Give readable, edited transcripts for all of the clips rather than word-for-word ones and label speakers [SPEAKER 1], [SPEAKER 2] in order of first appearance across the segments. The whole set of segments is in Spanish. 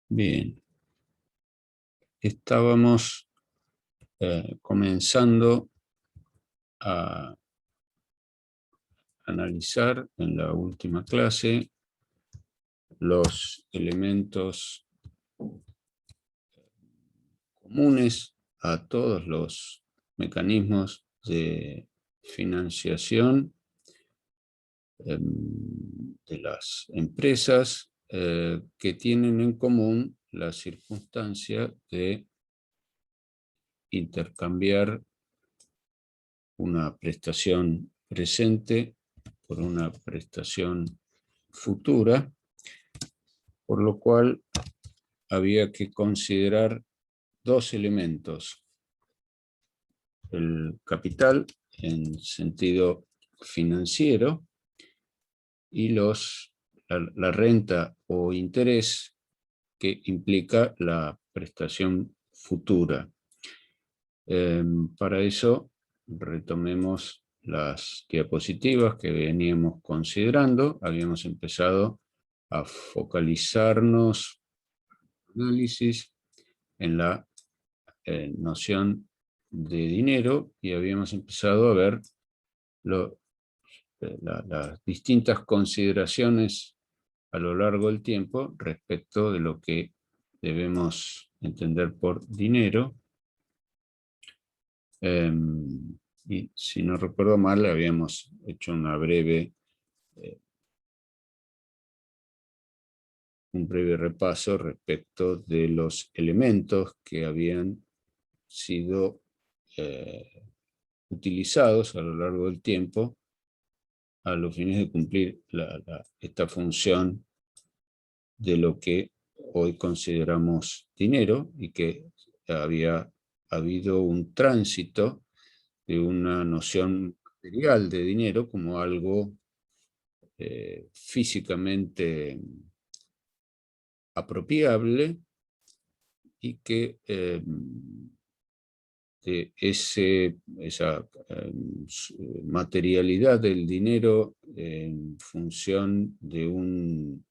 [SPEAKER 1] Bien, estábamos comenzando a analizar en la última clase los elementos comunes a todos los mecanismos de financiación de las empresas que tienen en común la circunstancia de intercambiar una prestación presente por una prestación futura, por lo cual había que considerar dos elementos: el capital en sentido financiero y la renta o interés que implica la prestación futura. Para eso retomemos las diapositivas que veníamos considerando. Habíamos empezado a focalizarnos análisis en la noción de dinero y habíamos empezado a ver las distintas consideraciones a lo largo del tiempo respecto de lo que debemos entender por dinero. Y si no recuerdo mal, habíamos hecho un breve repaso respecto de los elementos que habían sido utilizados a lo largo del tiempo a los fines de cumplir esta función de lo que hoy consideramos dinero, y que había habido un tránsito de una noción material de dinero como algo físicamente apropiable, y que esa materialidad del dinero en función de un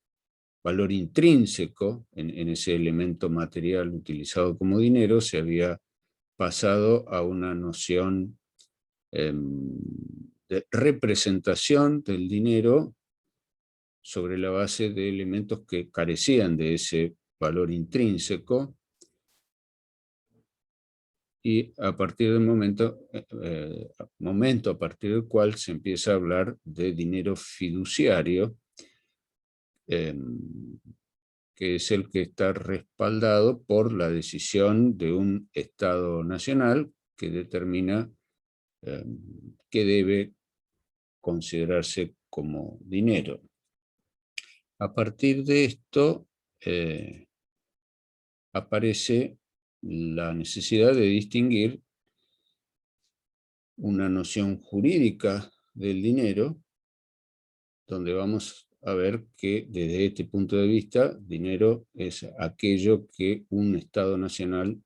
[SPEAKER 1] valor intrínseco en ese elemento material utilizado como dinero se había pasado a una noción de representación del dinero sobre la base de elementos que carecían de ese valor intrínseco, y a partir del momento a partir del cual se empieza a hablar de dinero fiduciario, que es el que está respaldado por la decisión de un Estado nacional que determina qué debe considerarse como dinero. A partir de esto aparece la necesidad de distinguir una noción jurídica del dinero, donde vamos a ver que desde este punto de vista, dinero es aquello que un Estado nacional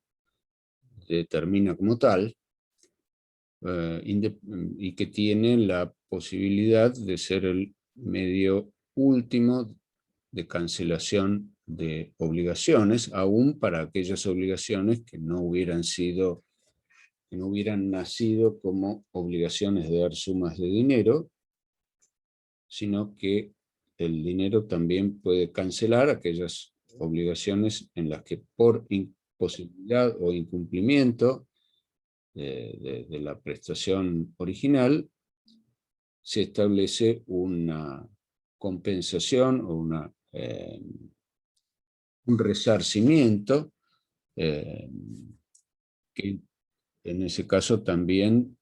[SPEAKER 1] determina como tal, y que tiene la posibilidad de ser el medio último de cancelación de obligaciones, aún para aquellas obligaciones que no hubieran nacido como obligaciones de dar sumas de dinero, sino que el dinero también puede cancelar aquellas obligaciones en las que por imposibilidad o incumplimiento de la prestación original se establece una compensación o un resarcimiento, que en ese caso también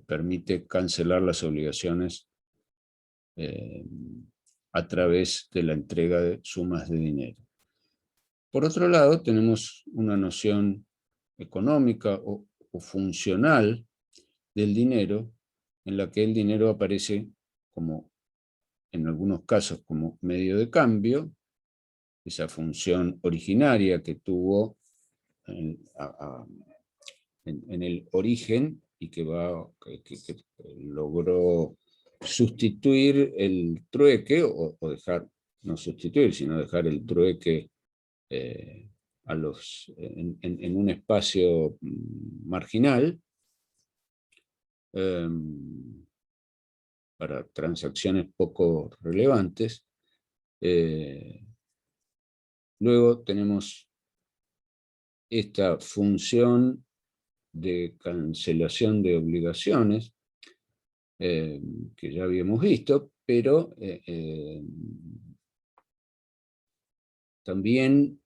[SPEAKER 1] permite cancelar las obligaciones a través de la entrega de sumas de dinero. Por otro lado, tenemos una noción económica o funcional del dinero, en la que el dinero aparece como, en algunos casos, como medio de cambio, esa función originaria que tuvo en el origen y que logró sustituir el trueque, o dejar, no sustituir, sino dejar el trueque en un espacio marginal, para transacciones poco relevantes. Luego tenemos esta función de cancelación de obligaciones, que ya habíamos visto, pero también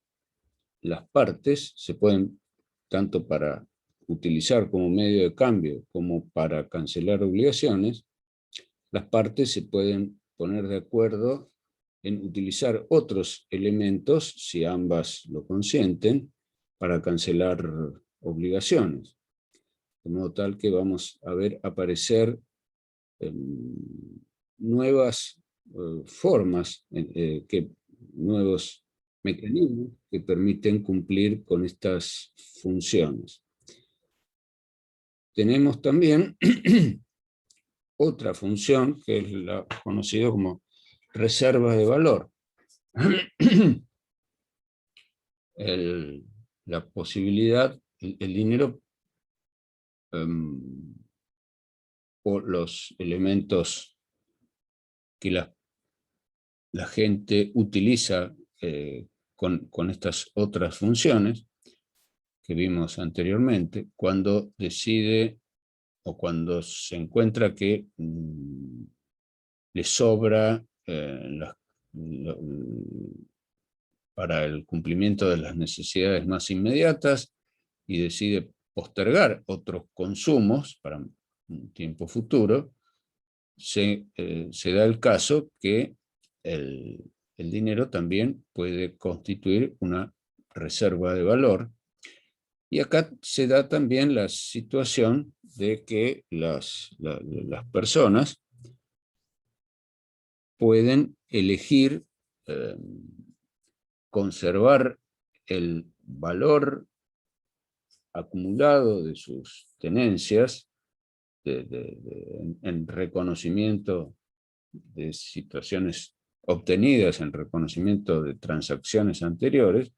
[SPEAKER 1] las partes se pueden, tanto para utilizar como medio de cambio como para cancelar obligaciones, las partes se pueden poner de acuerdo en utilizar otros elementos, si ambas lo consienten, para cancelar obligaciones. De modo tal que vamos a ver aparecer nuevas formas, nuevos mecanismos que permiten cumplir con estas funciones. Tenemos también otra función que es la conocida como reserva de valor. La posibilidad, el dinero, o los elementos que la gente utiliza con estas otras funciones que vimos anteriormente, cuando decide o cuando se encuentra que le sobra para el cumplimiento de las necesidades más inmediatas y decide postergar otros consumos para un tiempo futuro, se da el caso que el dinero también puede constituir una reserva de valor. Y acá se da también la situación de que las personas pueden elegir conservar el valor acumulado de sus tenencias en reconocimiento de situaciones obtenidas, en reconocimiento de transacciones anteriores,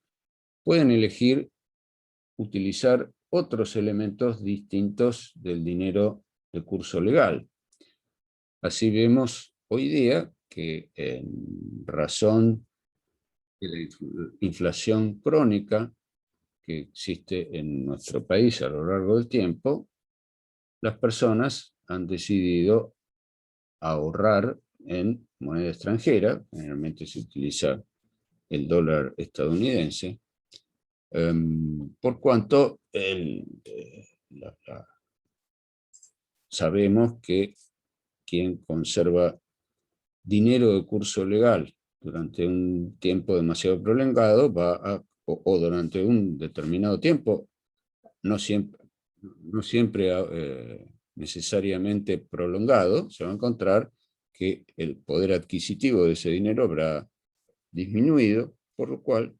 [SPEAKER 1] pueden elegir utilizar otros elementos distintos del dinero de curso legal. Así vemos hoy día que en razón de la inflación crónica que existe en nuestro país a lo largo del tiempo, las personas han decidido ahorrar en moneda extranjera, generalmente se utiliza el dólar estadounidense, por cuanto sabemos que quien conserva dinero de curso legal durante un tiempo demasiado prolongado o durante un determinado tiempo, no siempre necesariamente prolongado, se va a encontrar que el poder adquisitivo de ese dinero habrá disminuido, por lo cual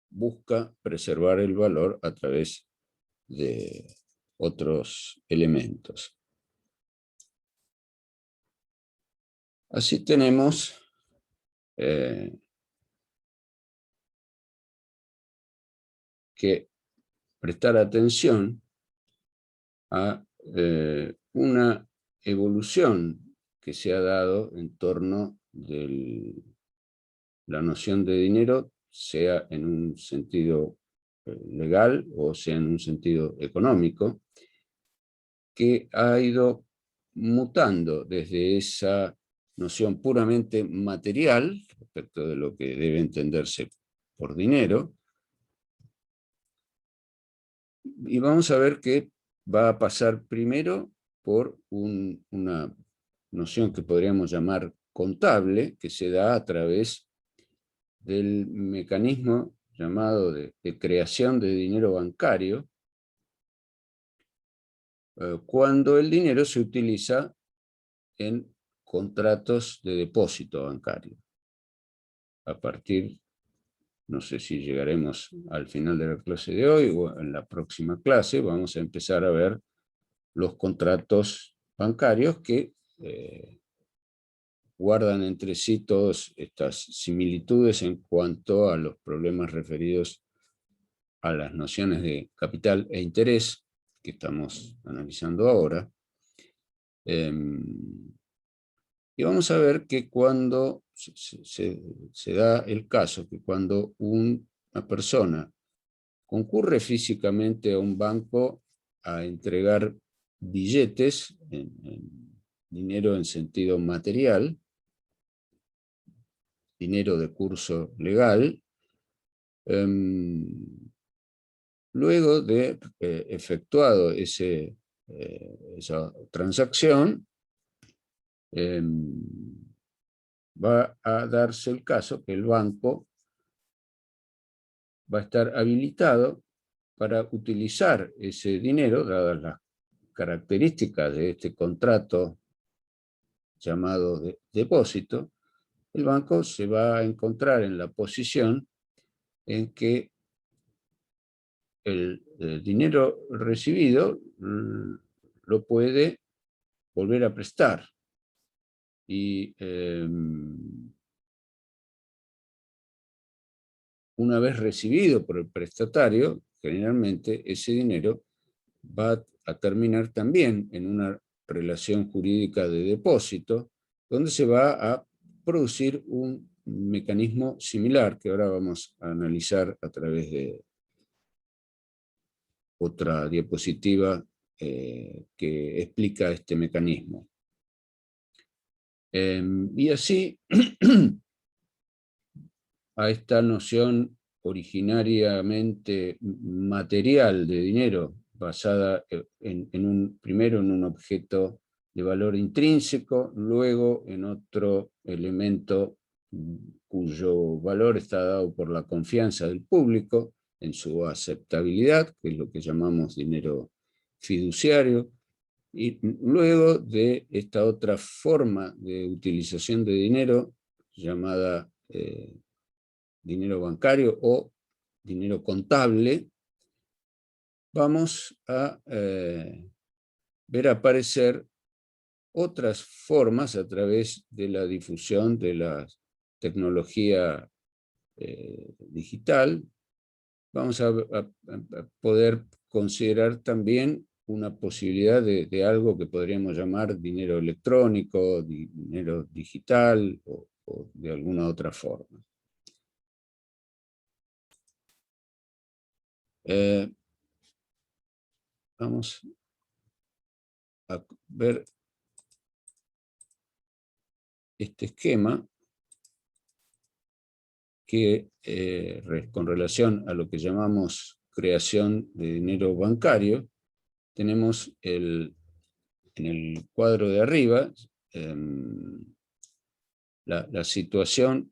[SPEAKER 1] busca preservar el valor a través de otros elementos. Así tenemos que prestar atención a una evolución que se ha dado en torno de la noción de dinero, sea en un sentido legal o sea en un sentido económico, que ha ido mutando desde esa noción puramente material, respecto de lo que debe entenderse por dinero, y vamos a ver que va a pasar primero por una noción que podríamos llamar contable, que se da a través del mecanismo llamado de creación de dinero bancario, cuando el dinero se utiliza en contratos de depósito bancario. A partir, no sé si llegaremos al final de la clase de hoy o en la próxima clase, vamos a empezar a ver los contratos bancarios que guardan entre sí todas estas similitudes en cuanto a los problemas referidos a las nociones de capital e interés que estamos analizando ahora. Y vamos a ver que cuando se da el caso, que cuando una persona concurre físicamente a un banco a entregar billetes, dinero en sentido material, dinero de curso legal, luego de efectuado esa transacción, va a darse el caso que el banco va a estar habilitado para utilizar ese dinero, dadas las características de este contrato llamado depósito. El banco se va a encontrar en la posición en que el dinero recibido lo puede volver a prestar. Y una vez recibido por el prestatario, generalmente ese dinero va a terminar también en una relación jurídica de depósito, donde se va a producir un mecanismo similar que ahora vamos a analizar a través de otra diapositiva que explica este mecanismo. Y así, a esta noción originariamente material de dinero, basada primero en un objeto de valor intrínseco, luego en otro elemento cuyo valor está dado por la confianza del público en su aceptabilidad, que es lo que llamamos dinero fiduciario, y luego de esta otra forma de utilización de dinero llamada dinero bancario o dinero contable, vamos a ver aparecer otras formas a través de la difusión de la tecnología digital. Vamos a poder considerar también una posibilidad de algo que podríamos llamar dinero electrónico, dinero digital o de alguna otra forma. Vamos a ver este esquema que con relación a lo que llamamos creación de dinero bancario, tenemos en el cuadro de arriba la situación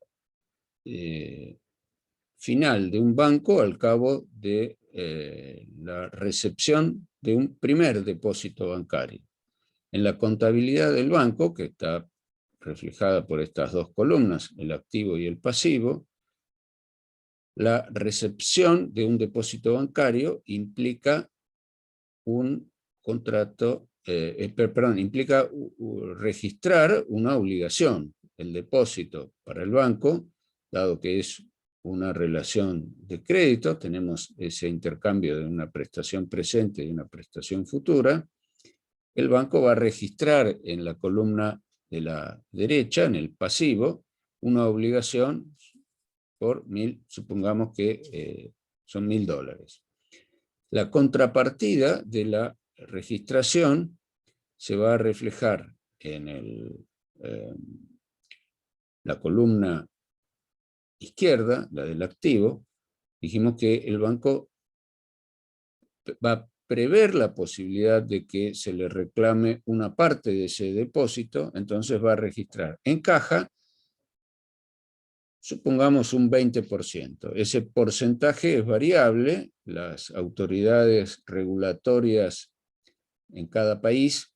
[SPEAKER 1] final de un banco al cabo de la recepción de un primer depósito bancario. En la contabilidad del banco, que está reflejada por estas dos columnas, el activo y el pasivo, la recepción de un depósito bancario implica un contrato, implica registrar una obligación. El depósito para el banco, dado que es una relación de crédito, tenemos ese intercambio de una prestación presente y una prestación futura, el banco va a registrar en la columna de la derecha, en el pasivo, una obligación por 1.000, supongamos que son $1.000. La contrapartida de la registración se va a reflejar en la columna izquierda, la del activo. Dijimos que el banco va a prever la posibilidad de que se le reclame una parte de ese depósito, entonces va a registrar en caja, supongamos un 20%. Ese porcentaje es variable, las autoridades regulatorias en cada país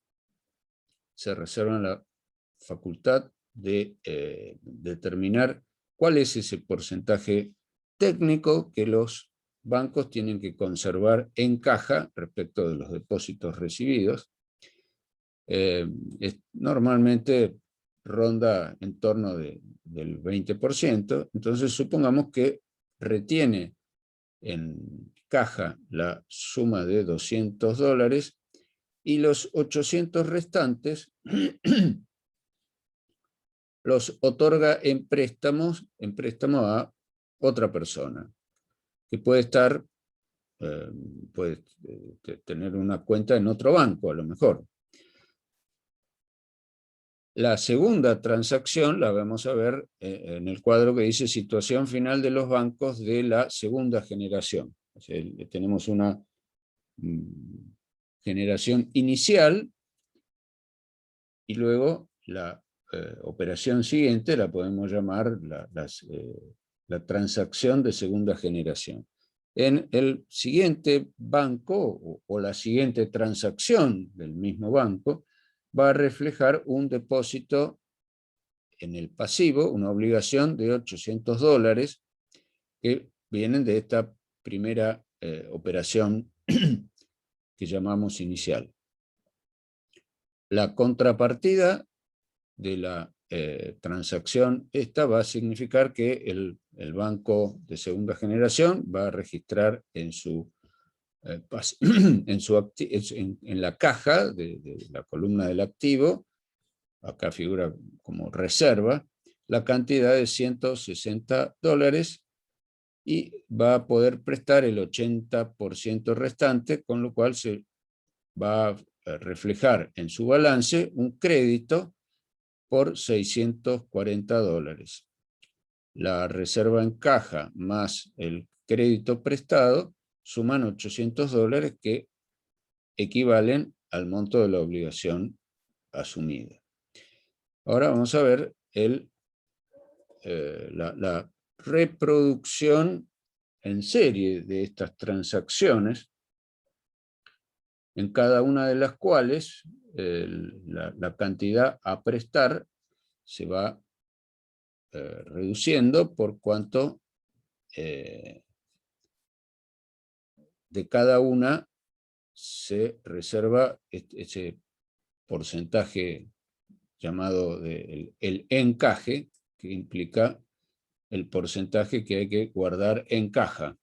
[SPEAKER 1] se reservan la facultad de determinar cuál es ese porcentaje técnico que los bancos tienen que conservar en caja respecto de los depósitos recibidos. normalmente ronda en torno del 20%, entonces supongamos que retiene en caja la suma de $200 y los 800 restantes los otorga en préstamo a otra persona, que puede estar, puede tener una cuenta en otro banco, a lo mejor. La segunda transacción la vamos a ver en el cuadro que dice situación final de los bancos de la segunda generación. O sea, tenemos una generación inicial y luego la operación siguiente la podemos llamar la transacción de segunda generación. En el siguiente banco o la siguiente transacción del mismo banco va a reflejar un depósito en el pasivo, una obligación de $800 que vienen de esta primera operación que llamamos inicial. La contrapartida de la transacción esta va a significar que el banco de segunda generación va a registrar en la caja de la columna del activo, acá figura como reserva, la cantidad de $160 y va a poder prestar el 80% restante, con lo cual se va a reflejar en su balance un crédito por $640. La reserva en caja más el crédito prestado suman $800 que equivalen al monto de la obligación asumida. Ahora vamos a ver la reproducción en serie de estas transacciones, en cada una de las cuales la cantidad a prestar se va reduciendo por cuanto de cada una se reserva ese porcentaje llamado el encaje, que implica el porcentaje que hay que guardar en caja.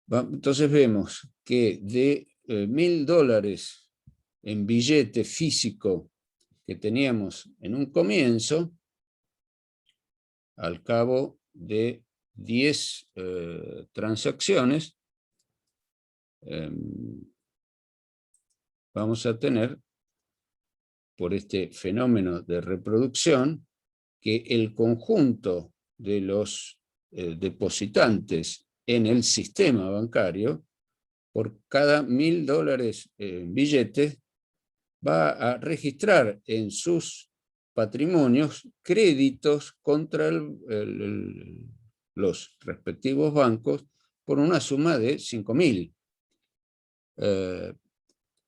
[SPEAKER 1] Entonces vemos que de $1000 en billete físico que teníamos en un comienzo, al cabo de 10 transacciones, vamos a tener, por este fenómeno de reproducción, que el conjunto de los depositantes en el sistema bancario, por cada $1000 en billetes, va a registrar en sus patrimonios créditos contra los respectivos bancos por una suma de 5.000.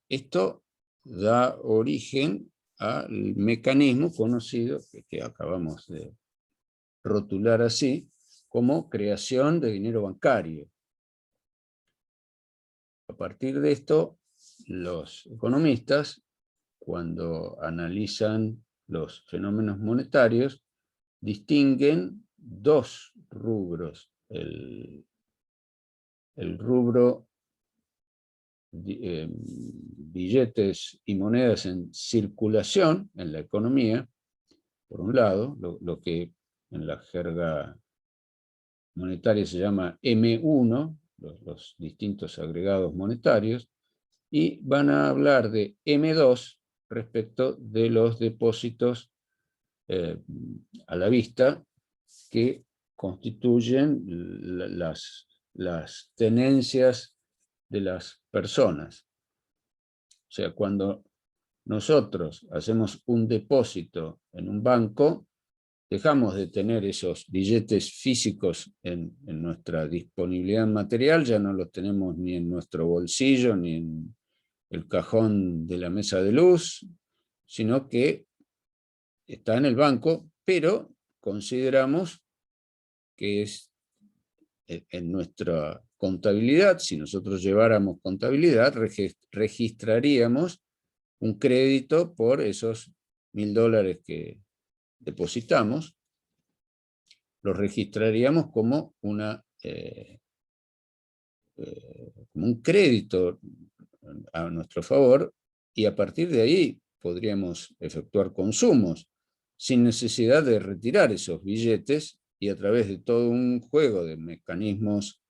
[SPEAKER 1] Esto da origen al mecanismo conocido, que acabamos de rotular así, como creación de dinero bancario. A partir de esto, los economistas, cuando analizan los fenómenos monetarios, distinguen dos rubros. El rubro billetes y monedas en circulación en la economía, por un lado, lo que en la jerga monetaria se llama M1, los distintos agregados monetarios, y van a hablar de M2 respecto de los depósitos a la vista que constituyen las tenencias de las personas. O sea, cuando nosotros hacemos un depósito en un banco, dejamos de tener esos billetes físicos en nuestra disponibilidad material, ya no los tenemos ni en nuestro bolsillo, ni en el cajón de la mesa de luz, sino que está en el banco, pero consideramos que es en nuestra contabilidad, si nosotros lleváramos contabilidad, registraríamos un crédito por esos $1000 que depositamos, lo registraríamos como como un crédito a nuestro favor, y a partir de ahí podríamos efectuar consumos sin necesidad de retirar esos billetes, y a través de todo un juego de mecanismos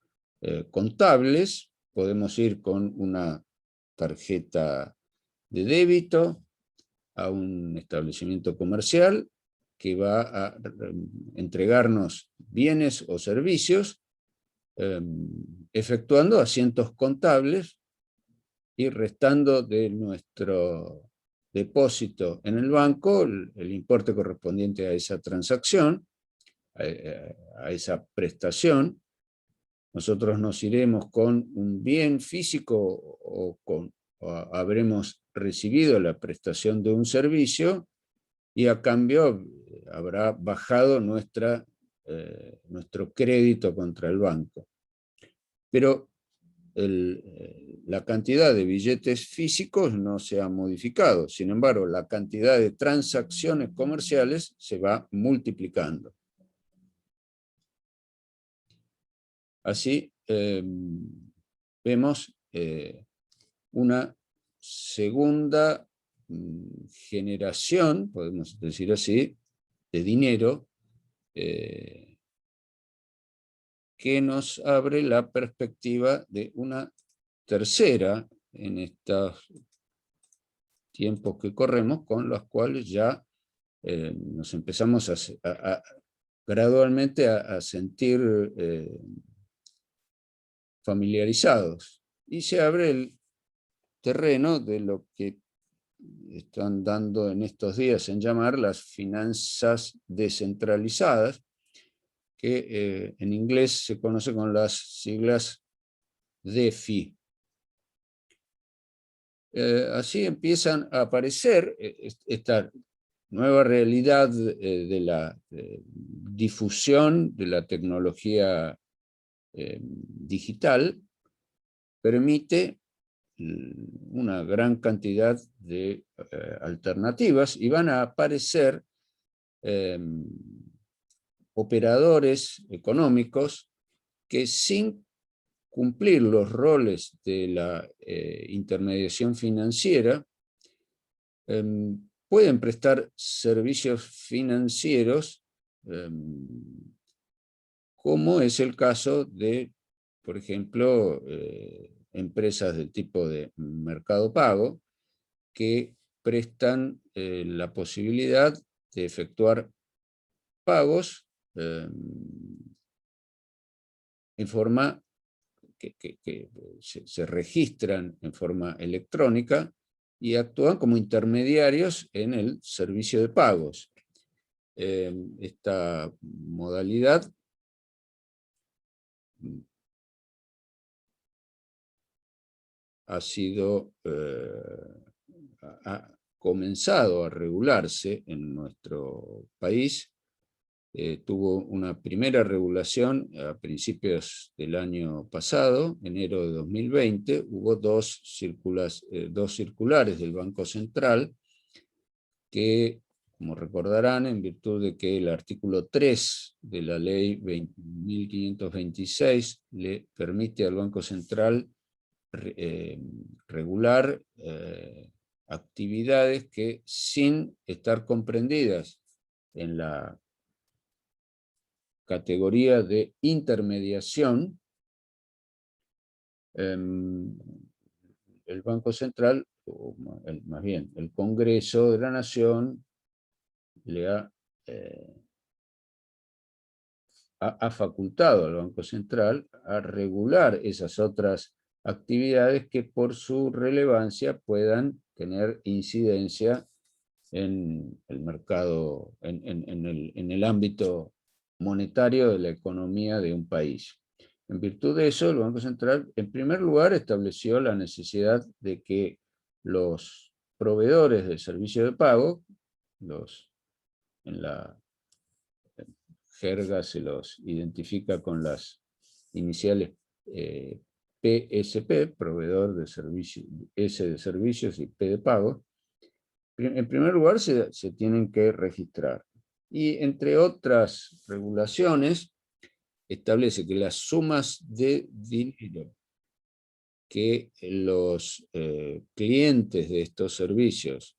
[SPEAKER 1] contables podemos ir con una tarjeta de débito a un establecimiento comercial que va a entregarnos bienes o servicios, efectuando asientos contables y restando de nuestro depósito en el banco el importe correspondiente a esa transacción, a esa prestación. Nosotros nos iremos con un bien físico o habremos recibido la prestación de un servicio, y a cambio habrá bajado nuestro crédito contra el banco. Pero la cantidad de billetes físicos no se ha modificado. Sin embargo, la cantidad de transacciones comerciales se va multiplicando. Así vemos una segunda generación, podemos decir así, de dinero, que nos abre la perspectiva de una tercera en estos tiempos que corremos, con los cuales ya nos empezamos gradualmente a sentir familiarizados, y se abre el terreno de lo que están dando en estos días en llamar las finanzas descentralizadas, que en inglés se conoce con las siglas DeFi. Así empiezan a aparecer esta nueva realidad de la difusión de la tecnología digital. Permite una gran cantidad de alternativas, y van a aparecer operadores económicos que, sin cumplir los roles de la intermediación financiera, pueden prestar servicios financieros, como es el caso de, por ejemplo, empresas del tipo de Mercado Pago, que prestan la posibilidad de efectuar pagos en forma que se registran en forma electrónica y actúan como intermediarios en el servicio de pagos. Esta modalidad ha comenzado a regularse en nuestro país. Tuvo una primera regulación a principios del año pasado, enero de 2020. Hubo dos circulares del Banco Central que, como recordarán, en virtud de que el artículo 3 de la ley 20.526 le permite al Banco Central regular actividades que, sin estar comprendidas en la categoría de intermediación, el Banco Central, o más bien el Congreso de la Nación, le ha facultado al Banco Central a regular esas otras actividades que, por su relevancia, puedan tener incidencia en el mercado, en el ámbito monetario de la economía de un país. En virtud de eso, el Banco Central, en primer lugar, estableció la necesidad de que los proveedores del servicio de pago, en la jerga se los identifica con las iniciales PSP, proveedor de servicios, S de servicios y P de pago, En primer lugar, se tienen que registrar. Y entre otras regulaciones, establece que las sumas de dinero que los clientes de estos servicios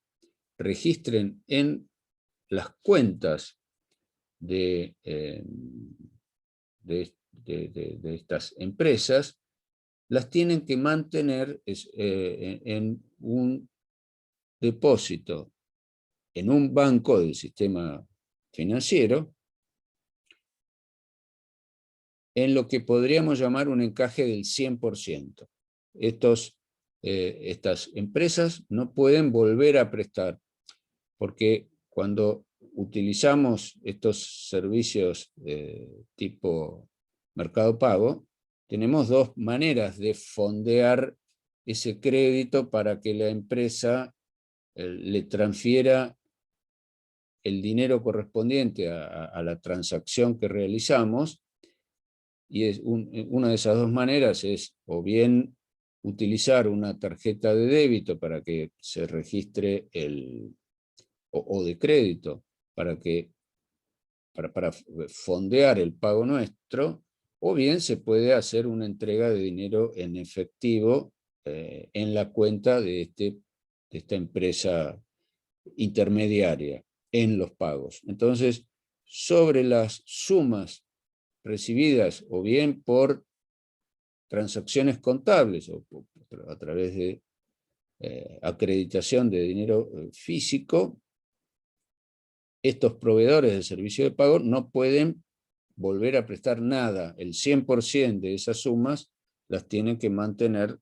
[SPEAKER 1] registren en las cuentas de estas empresas, las tienen que mantener en un depósito en un banco del sistema financiero, en lo que podríamos llamar un encaje del 100%. Estas empresas no pueden volver a prestar, porque cuando utilizamos estos servicios tipo Mercado Pago, tenemos dos maneras de fondear ese crédito para que la empresa le transfiera el dinero correspondiente a la transacción que realizamos, y una de esas dos maneras es o bien utilizar una tarjeta de débito para que se registre o de crédito para fondear el pago nuestro, o bien se puede hacer una entrega de dinero en efectivo en la cuenta de esta empresa intermediaria en los pagos. Entonces, sobre las sumas recibidas o bien por transacciones contables o a través de acreditación de dinero físico, estos proveedores de servicio de pago no pueden volver a prestar nada. El 100% de esas sumas las tienen que mantener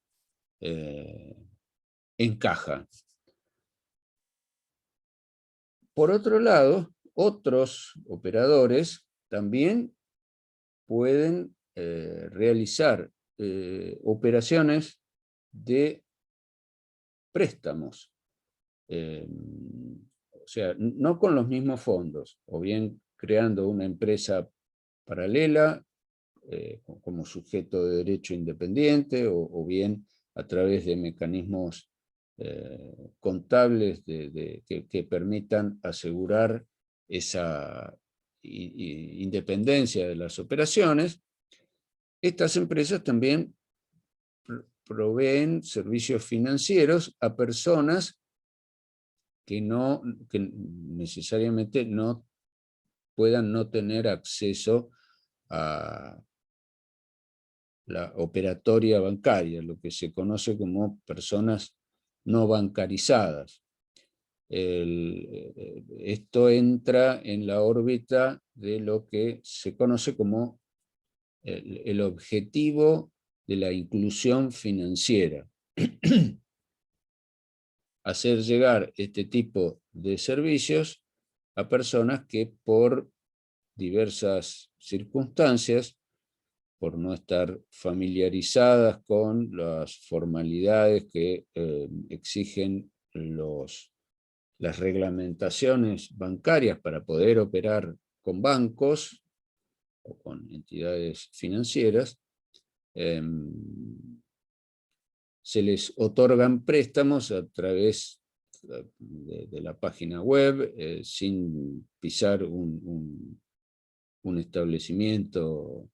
[SPEAKER 1] en caja. Por otro lado, otros operadores también pueden realizar operaciones de préstamos. O sea, no con los mismos fondos, o bien creando una empresa paralela como sujeto de derecho independiente, o bien a través de mecanismos contables que permitan asegurar esa independencia de las operaciones. Estas empresas también proveen servicios financieros a personas que necesariamente no puedan no tener acceso a la operatoria bancaria, lo que se conoce como personas no bancarizadas. Esto entra en la órbita de lo que se conoce como el objetivo de la inclusión financiera. Hacer llegar este tipo de servicios a personas que por diversas circunstancias, por no estar familiarizadas con las formalidades que exigen las reglamentaciones bancarias para poder operar con bancos o con entidades financieras, se les otorgan préstamos a través de la página web, sin pisar un establecimiento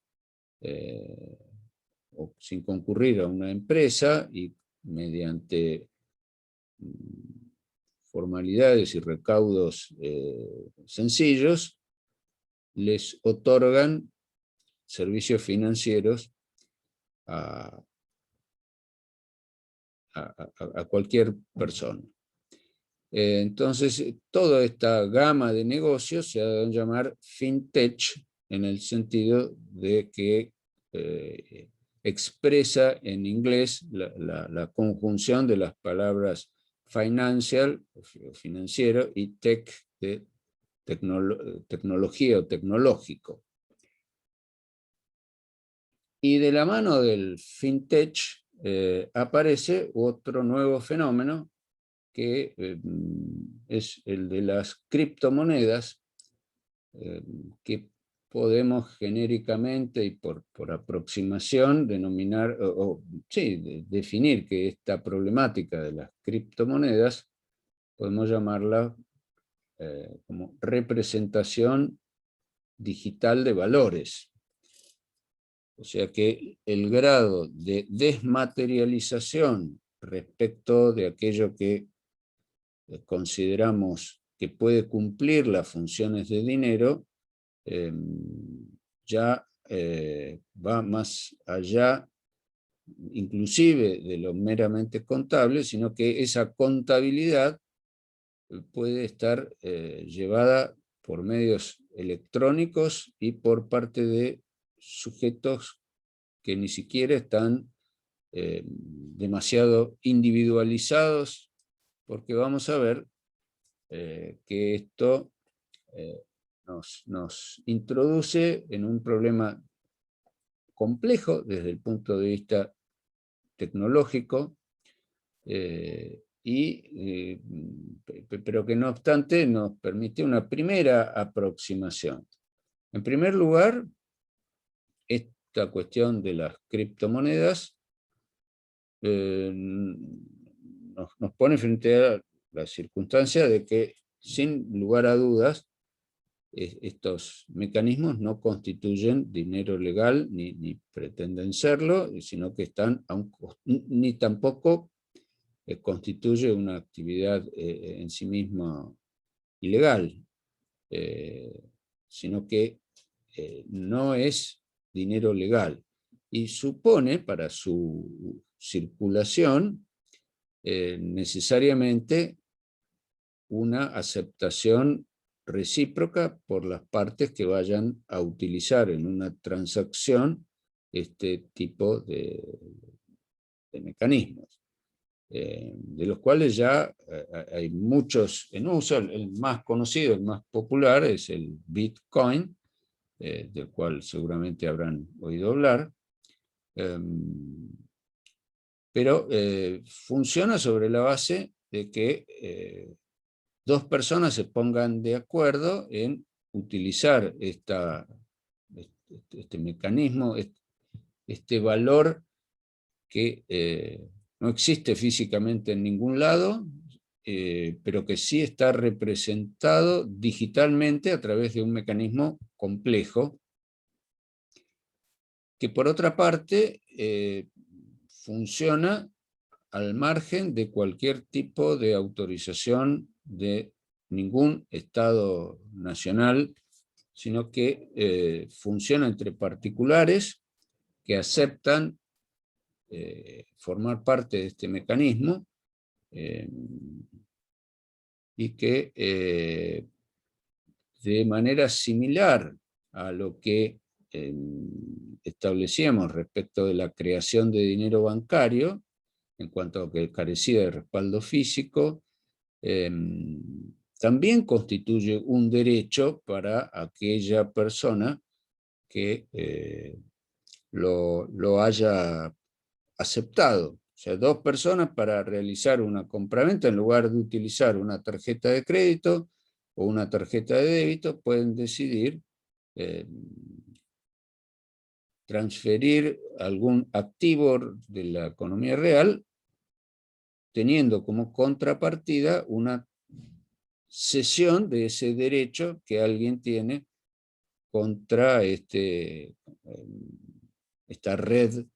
[SPEAKER 1] o sin concurrir a una empresa, y mediante formalidades y recaudos sencillos, les otorgan servicios financieros a cualquier persona. Entonces, toda esta gama de negocios se deben llamar fintech, en el sentido de que expresa en inglés la conjunción de las palabras financial, financiero, y tech, de tecnología o tecnológico. Y de la mano del fintech aparece otro nuevo fenómeno, que es el de las criptomonedas, que podemos genéricamente y por aproximación denominar, definir que esta problemática de las criptomonedas podemos llamarla como representación digital de valores. O sea que el grado de desmaterialización respecto de aquello que consideramos que puede cumplir las funciones de dinero, ya va más allá, inclusive de lo meramente contable, sino que esa contabilidad puede estar llevada por medios electrónicos y por parte de sujetos que ni siquiera están demasiado individualizados, porque vamos a ver que esto nos introduce en un problema complejo desde el punto de vista tecnológico, pero que no obstante nos permite una primera aproximación. En primer lugar, esta cuestión de las criptomonedas nos pone frente a la circunstancia de que, sin lugar a dudas, estos mecanismos no constituyen dinero legal, ni pretenden serlo, sino que están ni tampoco constituye una actividad en sí misma ilegal, sino que no es dinero legal y supone para su circulación necesariamente una aceptación recíproca por las partes que vayan a utilizar en una transacción este tipo de mecanismos, de los cuales ya hay muchos en uso. El más conocido, el más popular es el Bitcoin, del cual seguramente habrán oído hablar, pero funciona sobre la base de que dos personas se pongan de acuerdo en utilizar este mecanismo, este valor que no existe físicamente en ningún lado, pero que sí está representado digitalmente a través de un mecanismo complejo, que por otra parte funciona al margen de cualquier tipo de autorización de ningún Estado nacional, sino que funciona entre particulares que aceptan formar parte de este mecanismo y que de manera similar a lo que establecíamos respecto de la creación de dinero bancario, en cuanto a que carecía de respaldo físico, también constituye un derecho para aquella persona que lo haya aceptado. O sea, dos personas para realizar una compraventa, en lugar de utilizar una tarjeta de crédito o una tarjeta de débito, pueden decidir transferir algún activo de la economía real, teniendo como contrapartida una cesión de ese derecho que alguien tiene contra esta red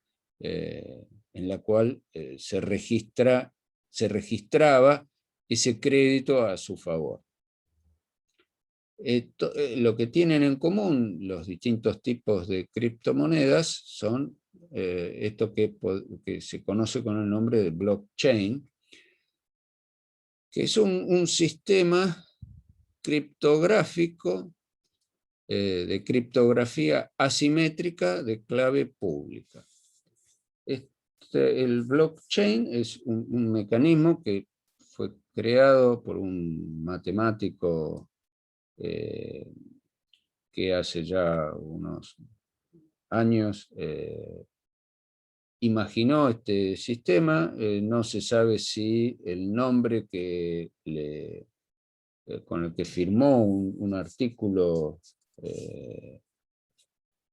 [SPEAKER 1] en la cual se registraba ese crédito a su favor. Lo que tienen en común los distintos tipos de criptomonedas son esto que se conoce con el nombre de blockchain, que es un sistema criptográfico de criptografía asimétrica de clave pública. El blockchain es un mecanismo que fue creado por un matemático que hace ya unos años imaginó este sistema. No se sabe si el nombre con el que firmó un artículo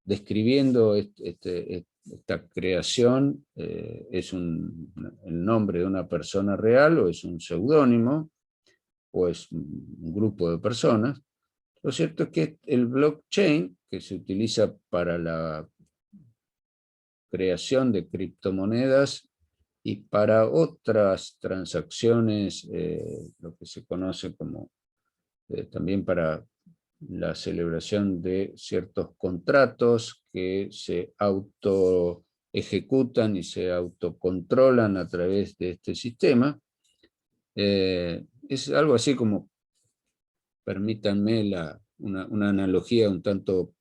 [SPEAKER 1] describiendo esta creación es el nombre de una persona real o es un seudónimo. o es un grupo de personas. Lo cierto es que el blockchain, que se utiliza para la creación de criptomonedas y para otras transacciones, lo que se conoce como también para la celebración de ciertos contratos que se auto ejecutan y se autocontrolan a través de este sistema. Es algo así como, permítanme una analogía un tanto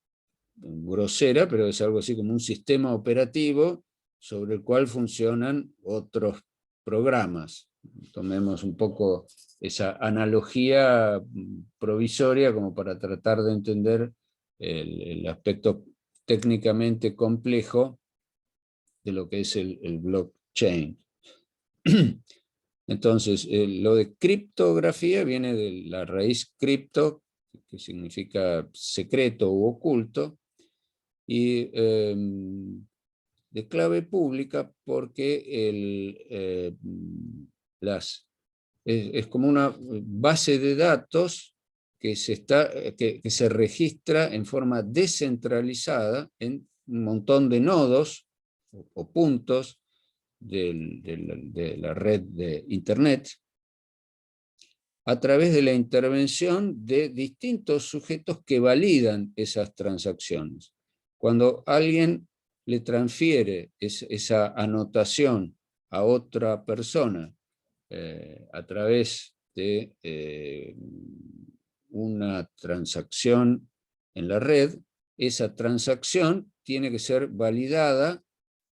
[SPEAKER 1] grosera, pero es algo así como un sistema operativo sobre el cual funcionan otros programas. Tomemos un poco esa analogía provisoria como para tratar de entender el aspecto técnicamente complejo de lo que es el blockchain. Entonces, lo de criptografía viene de la raíz cripto, que significa secreto u oculto, y de clave pública porque es como una base de datos que que se registra en forma descentralizada en un montón de nodos o puntos de la red de Internet, a través de la intervención de distintos sujetos que validan esas transacciones. Cuando alguien le transfiere esa anotación a otra persona a través de una transacción en la red, esa transacción tiene que ser validada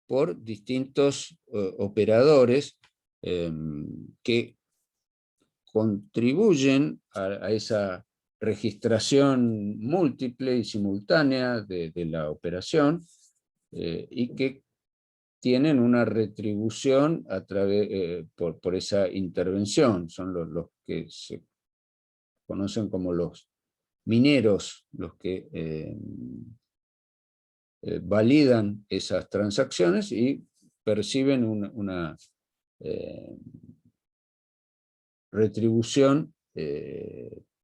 [SPEAKER 1] por distintos operadores que contribuyen a esa registración múltiple y simultánea de la operación y que tienen una retribución por esa intervención. Son los que se conocen como los mineros, los que validan esas transacciones y perciben una retribución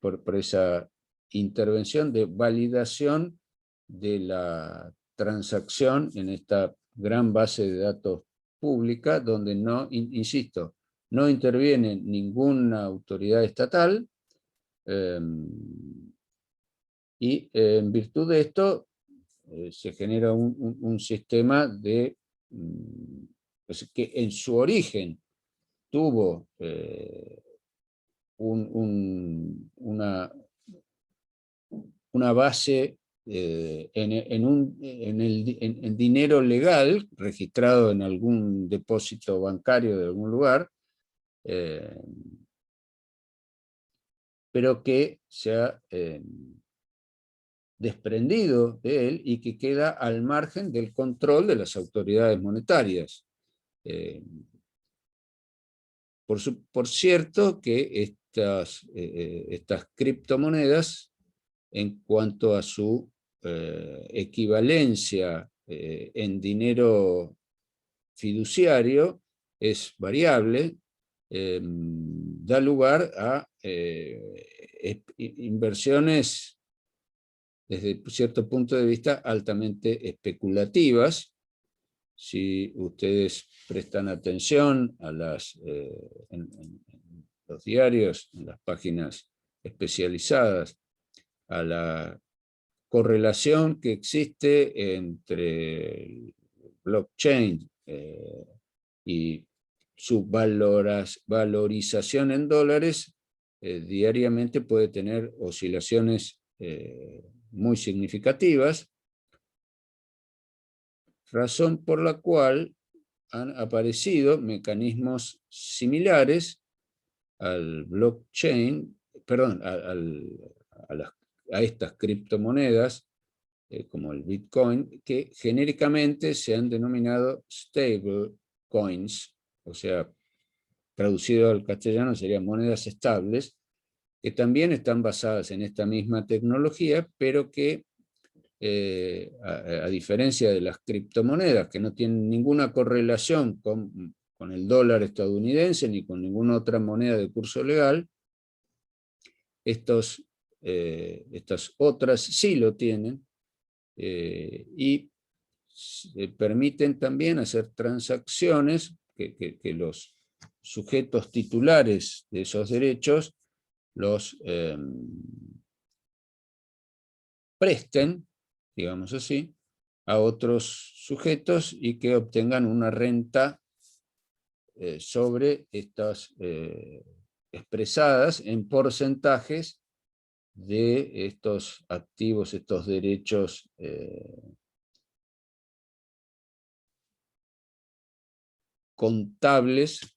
[SPEAKER 1] por esa intervención de validación de la transacción en esta gran base de datos pública, donde no, insisto, no interviene ninguna autoridad estatal, y en virtud de esto se genera un sistema pues, que en su origen tuvo una base en dinero legal registrado en algún depósito bancario de algún lugar, pero que se ha desprendido de él y que queda al margen del control de las autoridades monetarias. Por cierto que estas criptomonedas, en cuanto a su equivalencia en dinero fiduciario, es variable, da lugar a inversiones desde cierto punto de vista altamente especulativas. Si ustedes prestan atención a en los diarios, en las páginas especializadas, a la correlación que existe entre el blockchain y su valorización en dólares, diariamente puede tener oscilaciones muy significativas, razón por la cual han aparecido mecanismos similares al blockchain, perdón, a estas criptomonedas, como el Bitcoin, que genéricamente se han denominado stable coins, o sea, traducido al castellano serían monedas estables, que también están basadas en esta misma tecnología, pero que a diferencia de las criptomonedas, que no tienen ninguna correlación con el dólar estadounidense ni con ninguna otra moneda de curso legal, estas otras sí lo tienen, y permiten también hacer transacciones que los sujetos titulares de esos derechos los presten, digamos así, a otros sujetos y que obtengan una renta sobre estas expresadas en porcentajes de estos activos, estos derechos contables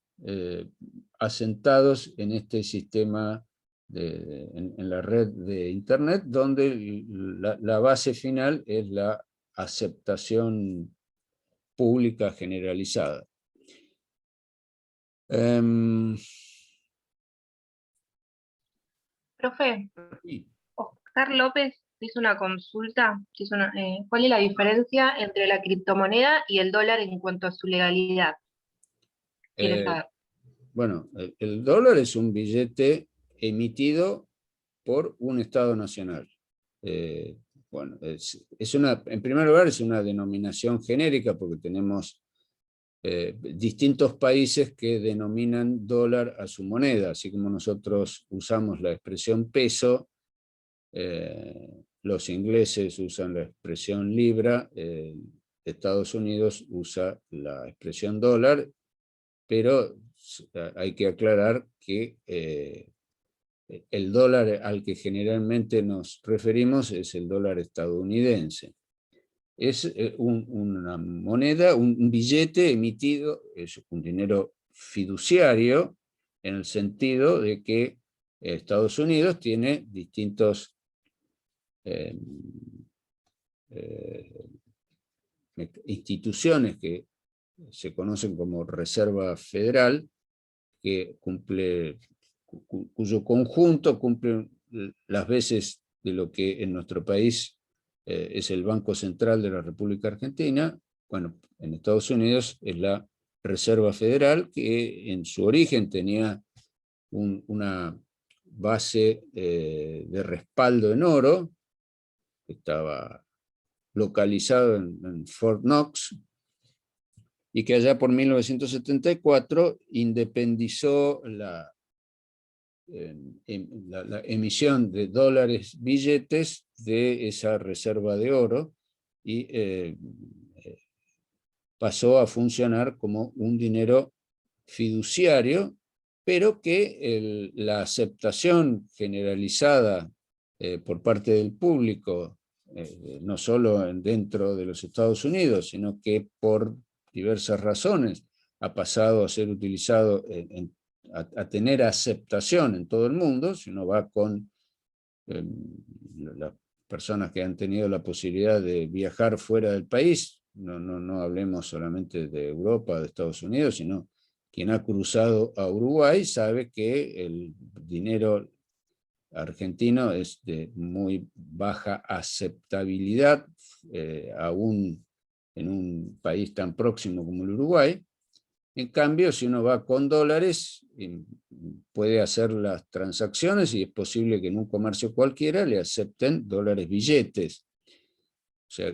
[SPEAKER 1] asentados en este sistema, en la red de Internet, donde la base final es la aceptación pública generalizada.
[SPEAKER 2] Profe,
[SPEAKER 1] Sí.
[SPEAKER 2] Oscar López hizo una consulta. ¿Cuál es la diferencia entre la criptomoneda y el dólar en cuanto a su legalidad? ¿Quiere saber?
[SPEAKER 1] Bueno, el dólar es un billete emitido por un Estado nacional. Bueno, en primer lugar es una denominación genérica porque tenemos distintos países que denominan dólar a su moneda, así como nosotros usamos la expresión peso, los ingleses usan la expresión libra, Estados Unidos usa la expresión dólar, pero hay que aclarar que el dólar al que generalmente nos referimos es el dólar estadounidense. Es una moneda, un billete emitido, es un dinero fiduciario, en el sentido de que Estados Unidos tiene distintos instituciones que se conocen como Reserva Federal, cuyo conjunto cumple las veces de lo que en nuestro país es el Banco Central de la República Argentina. Bueno, en Estados Unidos es la Reserva Federal, que en su origen tenía una base de respaldo en oro, que estaba localizado en Fort Knox, y que allá por 1974 independizó la emisión de dólares billetes de esa reserva de oro y pasó a funcionar como un dinero fiduciario, pero que la aceptación generalizada por parte del público, no solo dentro de los Estados Unidos, sino que por diversas razones ha pasado a ser utilizado a tener aceptación en todo el mundo. Si uno va con las personas que han tenido la posibilidad de viajar fuera del país, no hablemos solamente de Europa, de Estados Unidos, sino quien ha cruzado a Uruguay sabe que el dinero argentino es de muy baja aceptabilidad, aún en un país tan próximo como el Uruguay. En cambio, si uno va con dólares, puede hacer las transacciones y es posible que en un comercio cualquiera le acepten dólares billetes. O sea,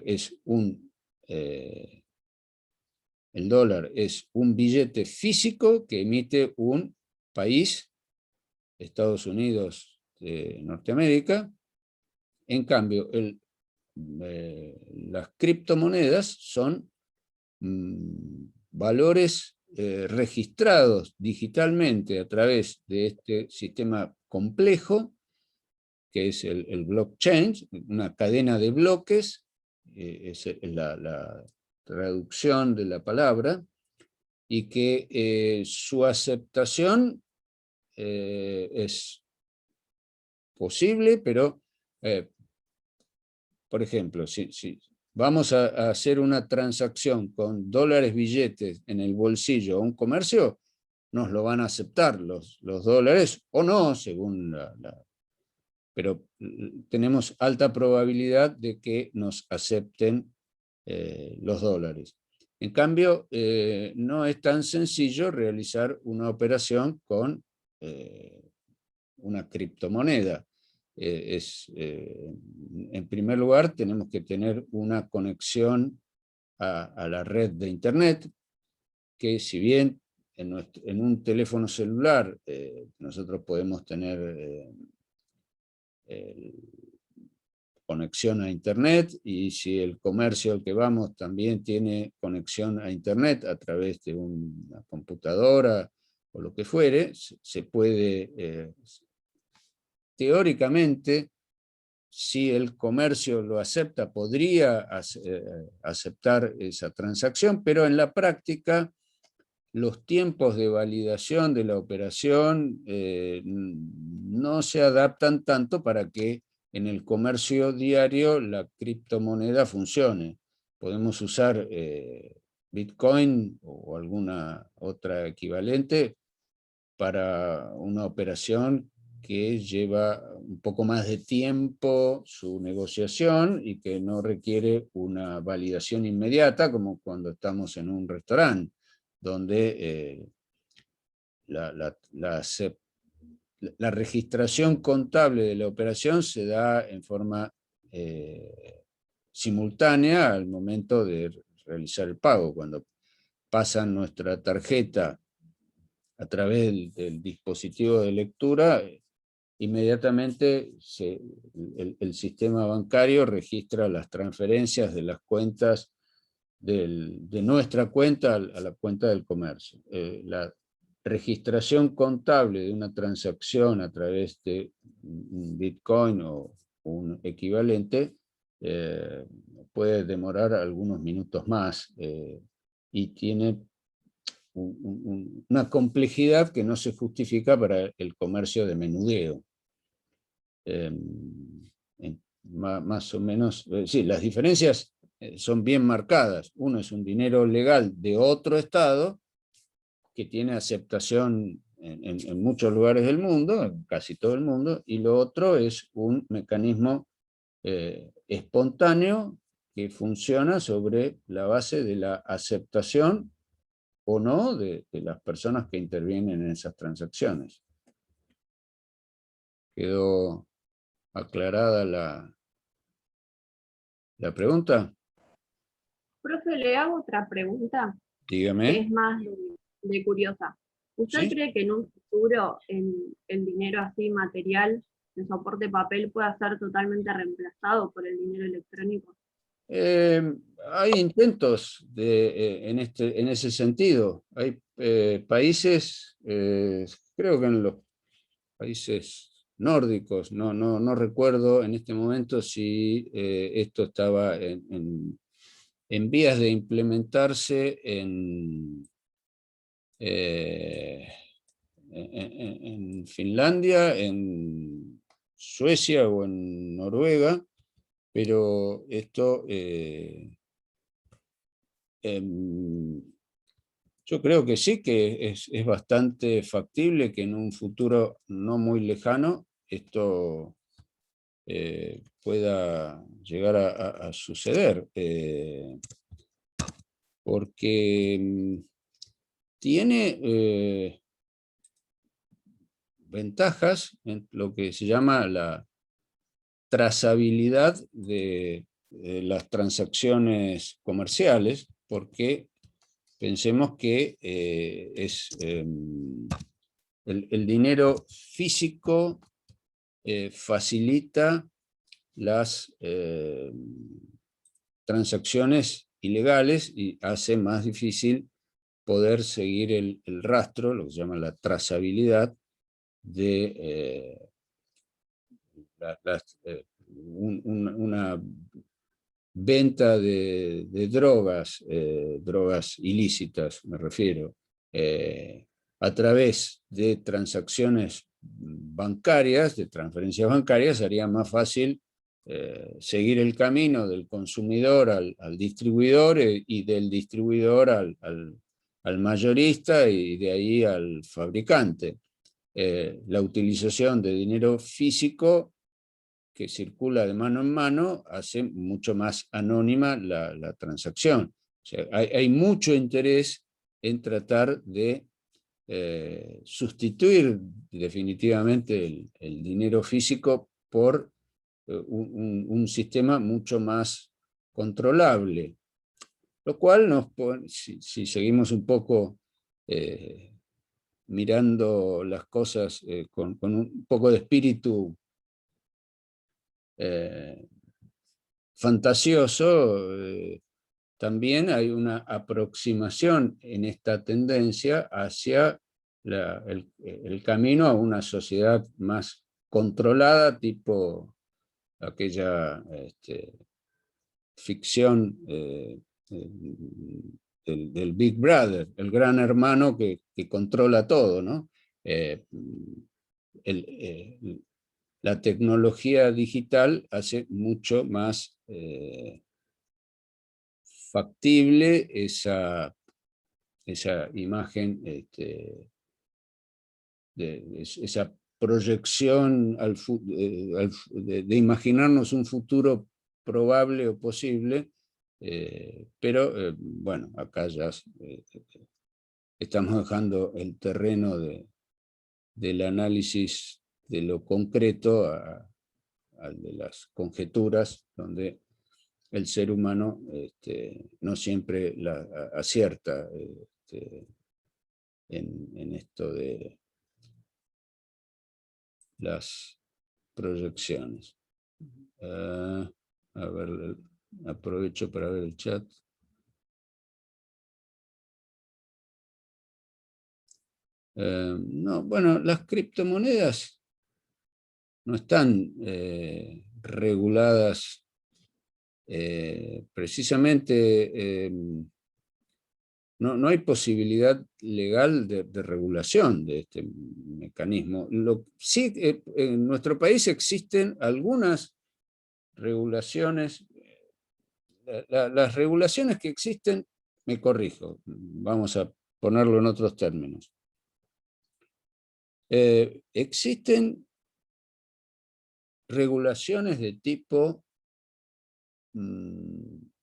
[SPEAKER 1] el dólar es un billete físico que emite un país, Estados Unidos de Norteamérica. En cambio, las criptomonedas son valores registrados digitalmente a través de este sistema complejo, que es el blockchain, una cadena de bloques, es la traducción de la palabra, y que su aceptación es posible, pero, por ejemplo, si vamos a hacer una transacción con dólares billetes en el bolsillo a un comercio, nos lo van a aceptar los dólares o no, según pero tenemos alta probabilidad de que nos acepten los dólares. En cambio, no es tan sencillo realizar una operación con una criptomoneda. En primer lugar, tenemos que tener una conexión a la red de Internet, que si bien en un teléfono celular nosotros podemos tener conexión a Internet, y si el comercio al que vamos también tiene conexión a Internet a través de una computadora o lo que fuere, se puede, teóricamente, si el comercio lo acepta, podría aceptar esa transacción, pero en la práctica los tiempos de validación de la operación no se adaptan tanto para que en el comercio diario la criptomoneda funcione. Podemos usar Bitcoin o alguna otra equivalente para una operación que lleva un poco más de tiempo su negociación y que no requiere una validación inmediata, como cuando estamos en un restaurante, donde la registración contable de la operación se da en forma simultánea al momento de realizar el pago. Cuando pasan nuestra tarjeta a través del dispositivo de lectura, inmediatamente el sistema bancario registra las transferencias de las cuentas de nuestra cuenta a la cuenta del comercio. La registración contable de una transacción a través de un Bitcoin o un equivalente puede demorar algunos minutos más y tiene una complejidad que no se justifica para el comercio de menudeo. Más o menos, sí, las diferencias son bien marcadas. Uno es un dinero legal de otro estado que tiene aceptación en muchos lugares del mundo, en casi todo el mundo, y lo otro es un mecanismo espontáneo que funciona sobre la base de la aceptación o no de las personas que intervienen en esas transacciones. ¿Quedó aclarada la pregunta?
[SPEAKER 2] Profe, le hago otra pregunta que
[SPEAKER 1] Dígame.
[SPEAKER 2] es más de curiosa. ¿Usted
[SPEAKER 1] ¿Sí?
[SPEAKER 2] cree que en un futuro el dinero así material, el soporte papel, pueda ser totalmente reemplazado por el dinero electrónico?
[SPEAKER 1] Hay intentos en ese sentido. Hay países, creo que en los países nórdicos, no recuerdo en este momento si esto estaba en vías de implementarse en Finlandia, en Suecia o en Noruega, pero esto yo creo que sí, que es bastante factible que en un futuro no muy lejano esto pueda llegar a suceder, porque tiene ventajas en lo que se llama la trazabilidad de las transacciones comerciales, porque pensemos que el dinero físico facilita las transacciones ilegales y hace más difícil poder seguir el rastro, lo que se llama la trazabilidad, de una venta de drogas, drogas ilícitas me refiero, a través de transacciones bancarias, de transferencias bancarias, sería más fácil seguir el camino del consumidor al distribuidor y del distribuidor al mayorista y de ahí al fabricante. La utilización de dinero físico que circula de mano en mano hace mucho más anónima la transacción. O sea, hay mucho interés en tratar de sustituir definitivamente el dinero físico por un sistema mucho más controlable, lo cual nos pone, si seguimos un poco mirando las cosas con un poco de espíritu fantasioso, también hay una aproximación en esta tendencia hacia el camino a una sociedad más controlada, tipo aquella ficción del Big Brother, el gran hermano que controla todo, ¿no? La tecnología digital hace mucho más factible esa imagen, esa proyección de imaginarnos un futuro probable o posible, pero bueno, acá ya estamos dejando el terreno del análisis de lo concreto al de las conjeturas, donde el ser humano no siempre acierta en esto de las proyecciones. A ver, aprovecho para ver el chat. No, bueno, las criptomonedas no están reguladas precisamente. No hay posibilidad legal de regulación de este mecanismo. Sí, en nuestro país existen algunas regulaciones. Las regulaciones que existen, me corrijo, vamos a ponerlo en otros términos. Existen regulaciones de tipo,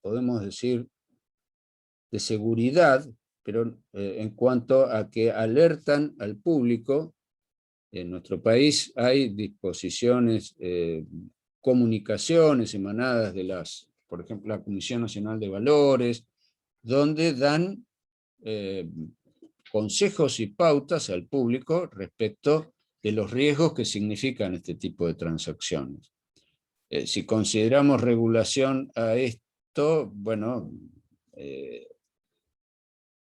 [SPEAKER 1] podemos decir, de seguridad, pero en cuanto a que alertan al público. En nuestro país hay disposiciones, comunicaciones emanadas de por ejemplo, la Comisión Nacional de Valores, donde dan consejos y pautas al público respecto de los riesgos que significan este tipo de transacciones. Si consideramos regulación a esto, bueno,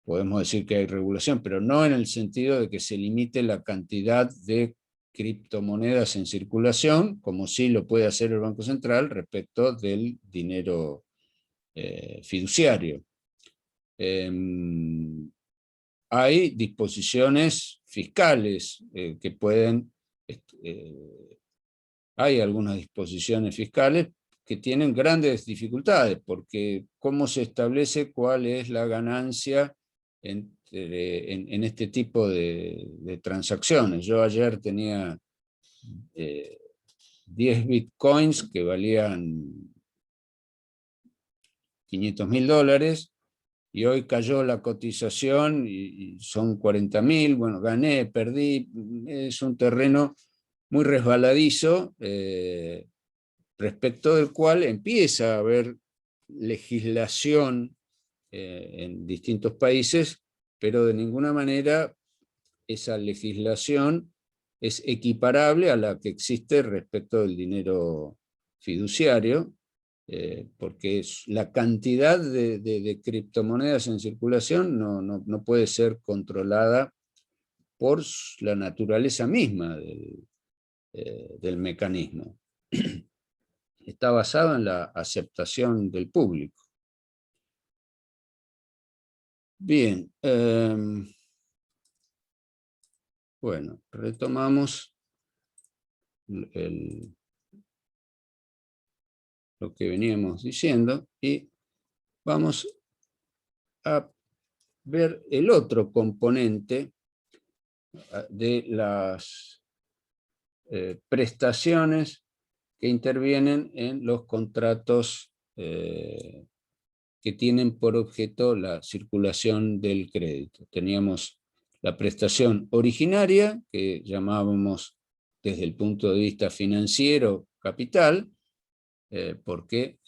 [SPEAKER 1] podemos decir que hay regulación, pero no en el sentido de que se limite la cantidad de criptomonedas en circulación, como sí lo puede hacer el Banco Central respecto del dinero fiduciario. Hay disposiciones fiscales que pueden... hay algunas disposiciones fiscales que tienen grandes dificultades, porque ¿cómo se establece cuál es la ganancia en este tipo de transacciones? Yo ayer tenía 10 bitcoins que valían $500.000 y hoy cayó la cotización y son 40.000. Bueno, gané, perdí, es un terreno muy resbaladizo, respecto del cual empieza a haber legislación en distintos países, pero de ninguna manera esa legislación es equiparable a la que existe respecto del dinero fiduciario, porque la cantidad de criptomonedas en circulación no puede ser controlada por la naturaleza misma del mecanismo. Está basado en la aceptación del público. Bien, bueno, retomamos lo que veníamos diciendo y vamos a ver el otro componente de las prestaciones que intervienen en los contratos que tienen por objeto la circulación del crédito. Teníamos la prestación originaria, que llamábamos desde el punto de vista financiero capital, porque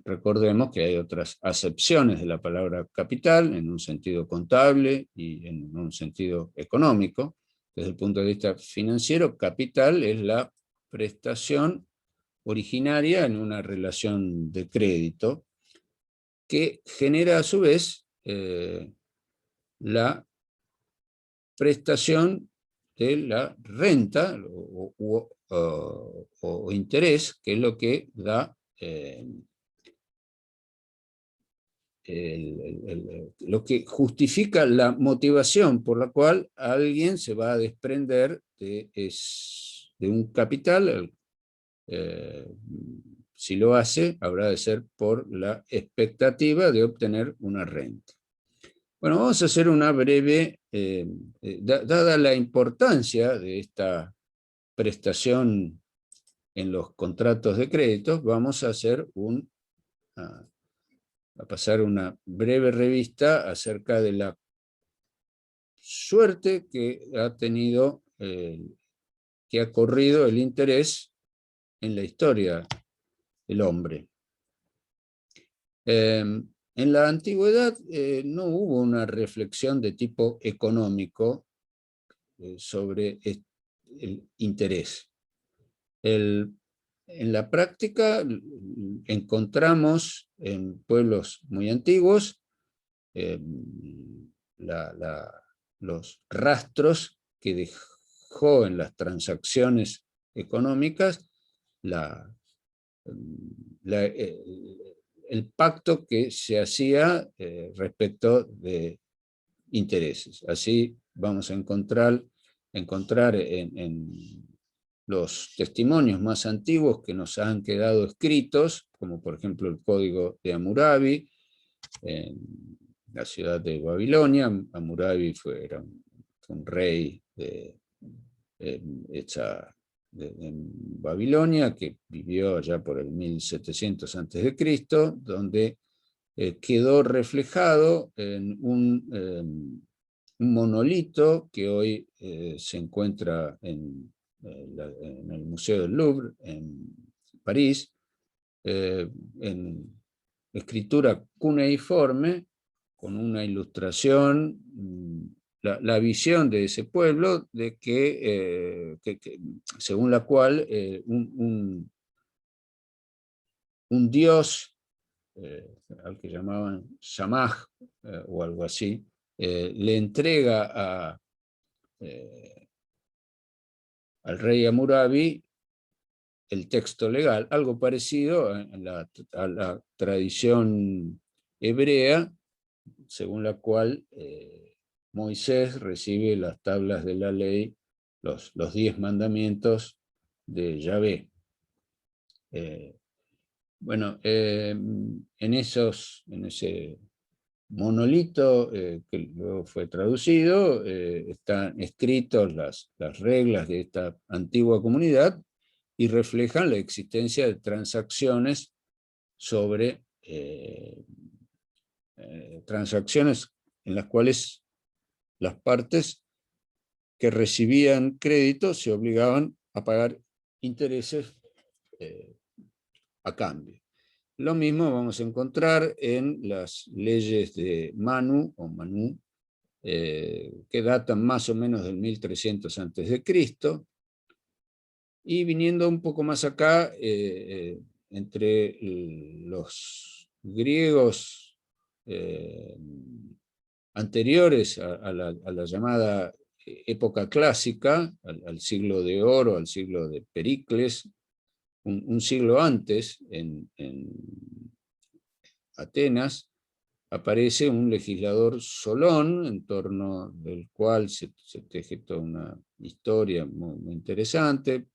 [SPEAKER 1] recordemos que hay otras acepciones de la palabra capital, en un sentido contable y en un sentido económico. Desde el punto de vista financiero, capital es la prestación originaria en una relación de crédito que genera a su vez la prestación de la renta o interés, que es lo que da lo que justifica la motivación por la cual alguien se va a desprender de un capital. Si lo hace, habrá de ser por la expectativa de obtener una renta. Bueno, vamos a hacer una breve, dada la importancia de esta prestación en los contratos de créditos, vamos a hacer a pasar una breve revista acerca de la suerte que ha tenido, que ha corrido el interés en la historia del hombre. En la antigüedad no hubo una reflexión de tipo económico sobre el interés. En la práctica encontramos en pueblos muy antiguos los rastros que dejó en las transacciones económicas el pacto que se hacía respecto de intereses. Así vamos a encontrar en los testimonios más antiguos que nos han quedado escritos, como por ejemplo el Código de Hammurabi, en la ciudad de Babilonia. Hammurabi era un rey en Babilonia, que vivió allá por el 1700 a.C., donde quedó reflejado en un monolito que hoy se encuentra en el Museo del Louvre, en París, en escritura cuneiforme, con una ilustración, la visión de ese pueblo, de que según la cual un dios, al que llamaban Shamash, o algo así, le entrega al rey Hammurabi el texto legal, algo parecido a la tradición hebrea, según la cual Moisés recibe las tablas de la ley, los 10 mandamientos de Yahvé. Bueno, en ese monolito que luego fue traducido, están escritas las reglas de esta antigua comunidad y reflejan la existencia de transacciones sobre transacciones en las cuales las partes que recibían crédito se obligaban a pagar intereses a cambio. Lo mismo vamos a encontrar en las leyes de Manu, o Manu, que datan más o menos del 1300 a.C., y viniendo un poco más acá, entre los griegos anteriores a la llamada época clásica, al siglo de oro, al siglo de Pericles, un siglo antes, en Atenas, aparece un legislador Solón, en torno del cual se teje toda una historia muy, muy interesante,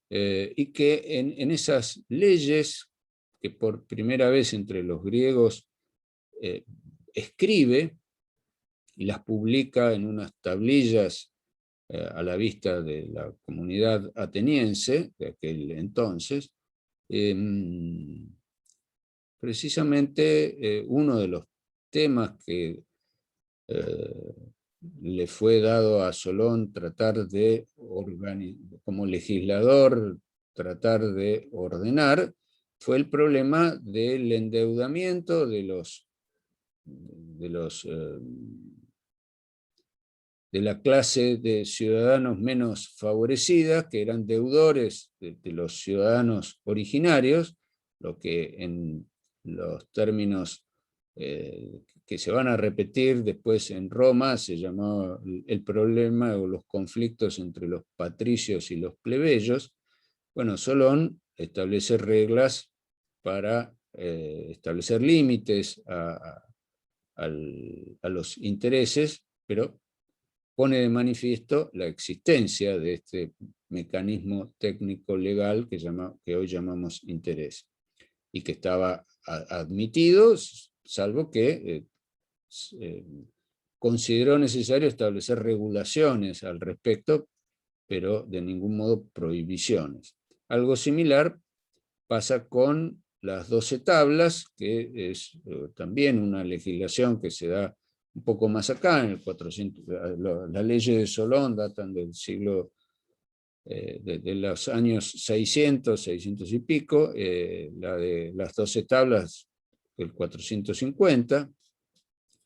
[SPEAKER 1] y que en esas leyes que por primera vez entre los griegos escribe y las publica en unas tablillas a la vista de la comunidad ateniense de aquel entonces, precisamente uno de los temas que le fue dado a Solón tratar de, como legislador, tratar de ordenar, fue el problema del endeudamiento de la clase de ciudadanos menos favorecidas, que eran deudores de los ciudadanos originarios, lo que en los términos que se van a repetir después en Roma se llamaba el problema o los conflictos entre los patricios y los plebeyos. Bueno, Solón establece reglas para establecer límites a los intereses, pero pone de manifiesto la existencia de este mecanismo técnico legal que hoy llamamos interés, y que estaba admitido, salvo que consideró necesario establecer regulaciones al respecto, pero de ningún modo prohibiciones. Algo similar pasa con las 12 tablas, que es también una legislación que se da un poco más acá, en el 400, las leyes de Solón datan del siglo, de los años 600 y pico, la de las 12 tablas del 450,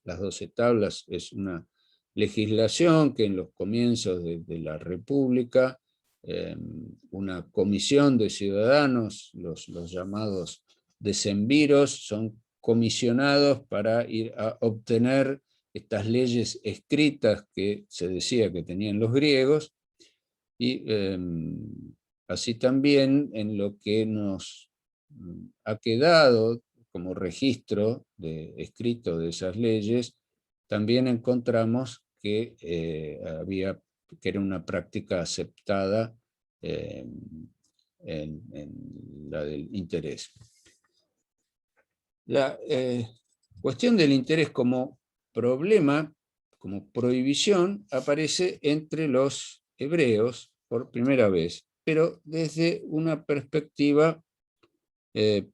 [SPEAKER 1] las 12 tablas es una legislación que en los comienzos de la República, una comisión de ciudadanos, los llamados decemviros, son comisionados para ir a obtener estas leyes escritas que se decía que tenían los griegos, y así también en lo que nos ha quedado como registro escrito de esas leyes, también encontramos que, que era una práctica aceptada en la del interés. La cuestión del interés como problema, como prohibición, aparece entre los hebreos por primera vez, pero desde una perspectiva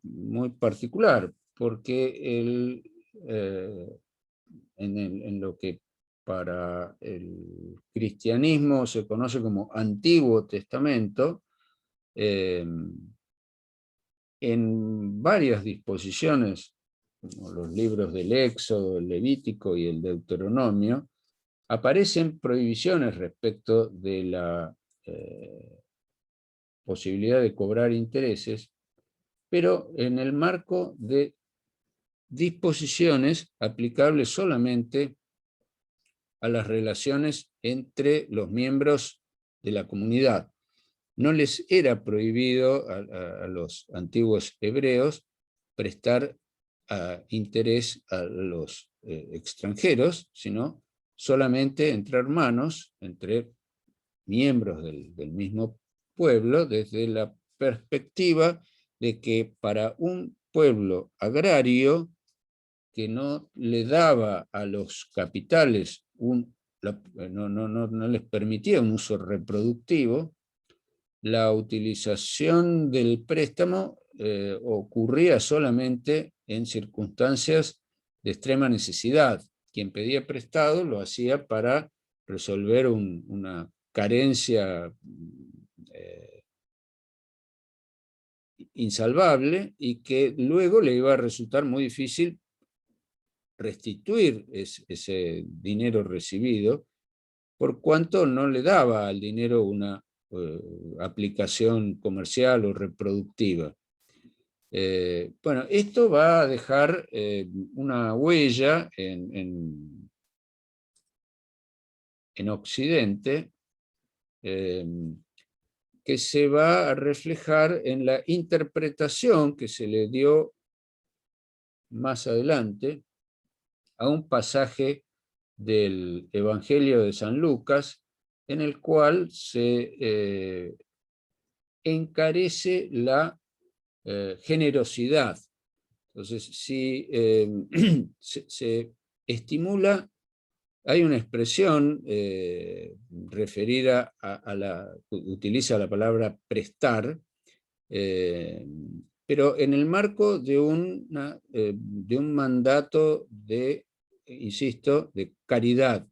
[SPEAKER 1] muy particular, porque en lo que para el cristianismo se conoce como Antiguo Testamento, en varias disposiciones, como los libros del Éxodo, el Levítico y el Deuteronomio, aparecen prohibiciones respecto de la posibilidad de cobrar intereses, pero en el marco de disposiciones aplicables solamente a las relaciones entre los miembros de la comunidad. No les era prohibido a los antiguos hebreos prestar interés a los extranjeros, sino solamente entre hermanos, entre miembros del mismo pueblo, desde la perspectiva de que para un pueblo agrario que no le daba a los capitales no les permitía un uso reproductivo, la utilización del préstamo ocurría solamente en circunstancias de extrema necesidad. Quien pedía prestado lo hacía para resolver una carencia insalvable, y que luego le iba a resultar muy difícil restituir ese dinero recibido, por cuanto no le daba al dinero una aplicación comercial o reproductiva. Bueno, esto va a dejar una huella en Occidente, que se va a reflejar en la interpretación que se le dio más adelante a un pasaje del Evangelio de San Lucas, en el cual se encarece la generosidad. Entonces, si se estimula, hay una expresión referida utiliza la palabra prestar, pero en el marco de un mandato insisto, de caridad.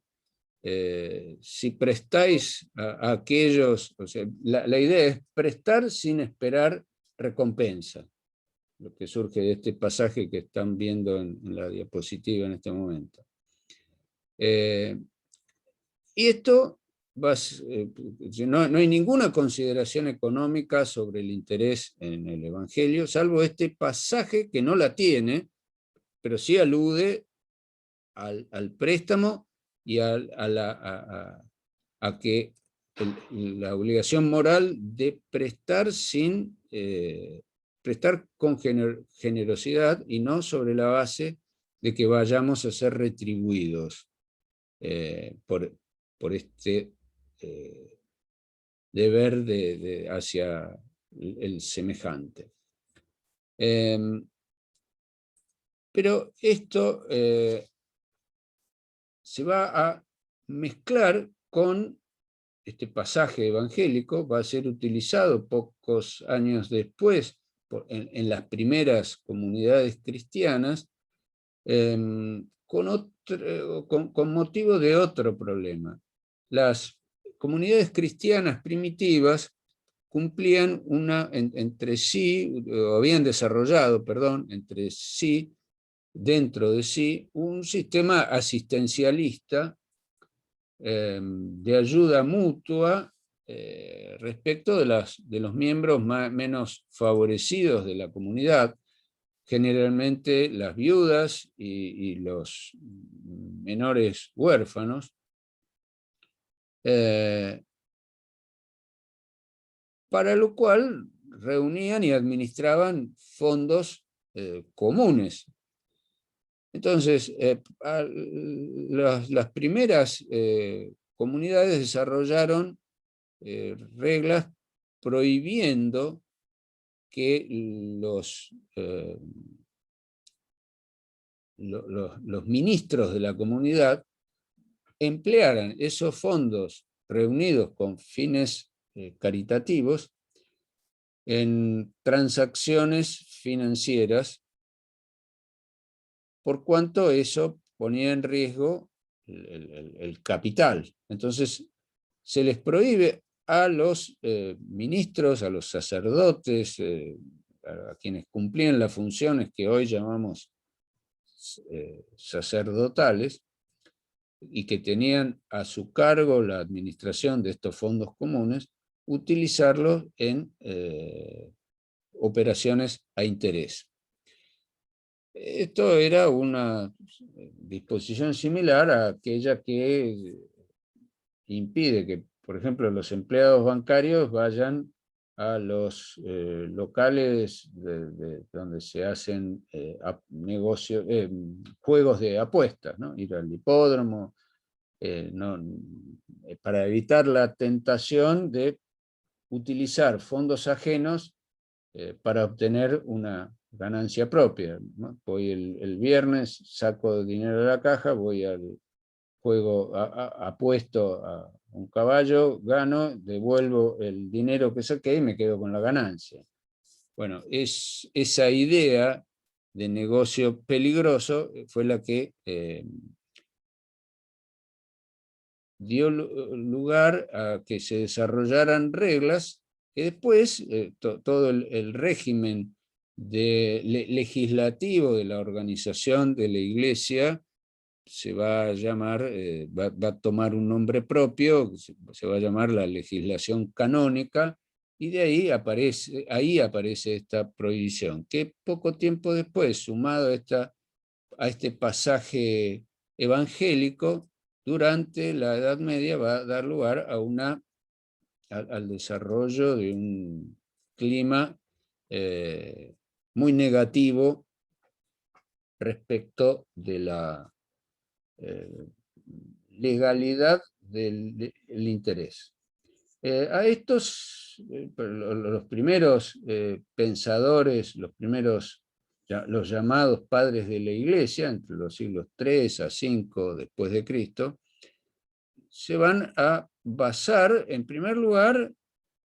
[SPEAKER 1] si prestáis a aquellos, o sea, la idea es prestar sin esperar recompensa, lo que surge de este pasaje que están viendo en la diapositiva en este momento. Y esto, no hay ninguna consideración económica sobre el interés en el Evangelio, salvo este pasaje que no la tiene, pero sí alude al préstamo y a que la obligación moral de prestar prestar con generosidad y no sobre la base de que vayamos a ser retribuidos por este deber hacia el semejante. Pero esto se va a mezclar con este pasaje evangélico, va a ser utilizado pocos años después en las primeras comunidades cristianas con motivo de otro problema. Las comunidades cristianas primitivas cumplían entre sí, o habían desarrollado, perdón, entre sí, dentro de sí, un sistema asistencialista de ayuda mutua respecto de los miembros menos favorecidos de la comunidad, generalmente las viudas y los menores huérfanos, para lo cual reunían y administraban fondos comunes. Entonces, las primeras comunidades desarrollaron reglas prohibiendo que los ministros de la comunidad emplearan esos fondos reunidos con fines caritativos en transacciones financieras, por cuanto eso ponía en riesgo el capital. Entonces, se les prohíbe a los ministros, a los sacerdotes, a quienes cumplían las funciones que hoy llamamos sacerdotales, y que tenían a su cargo la administración de estos fondos comunes, utilizarlos en operaciones a interés. Esto era una disposición similar a aquella que impide que, por ejemplo, los empleados bancarios vayan a los locales donde se hacen juegos de apuestas, ¿no? Ir al hipódromo, para evitar la tentación de utilizar fondos ajenos para obtener una ganancia propia, ¿no? Voy el viernes, saco dinero de la caja, voy al juego, apuesto a un caballo, gano, devuelvo el dinero que saqué y me quedo con la ganancia. Bueno, esa idea de negocio peligroso fue la que dio lugar a que se desarrollaran reglas que después todo el régimen legislativo de la organización de la Iglesia se va a llamar, va a tomar un nombre propio, se va a llamar la legislación canónica, y de ahí aparece esta prohibición, que poco tiempo después, sumado a este pasaje evangélico, durante la Edad Media va a dar lugar al desarrollo de un clima muy negativo respecto de la legalidad del interés. A estos, los primeros pensadores, los llamados padres de la Iglesia, entre los siglos 3 a 5 después de Cristo, se van a basar, en primer lugar,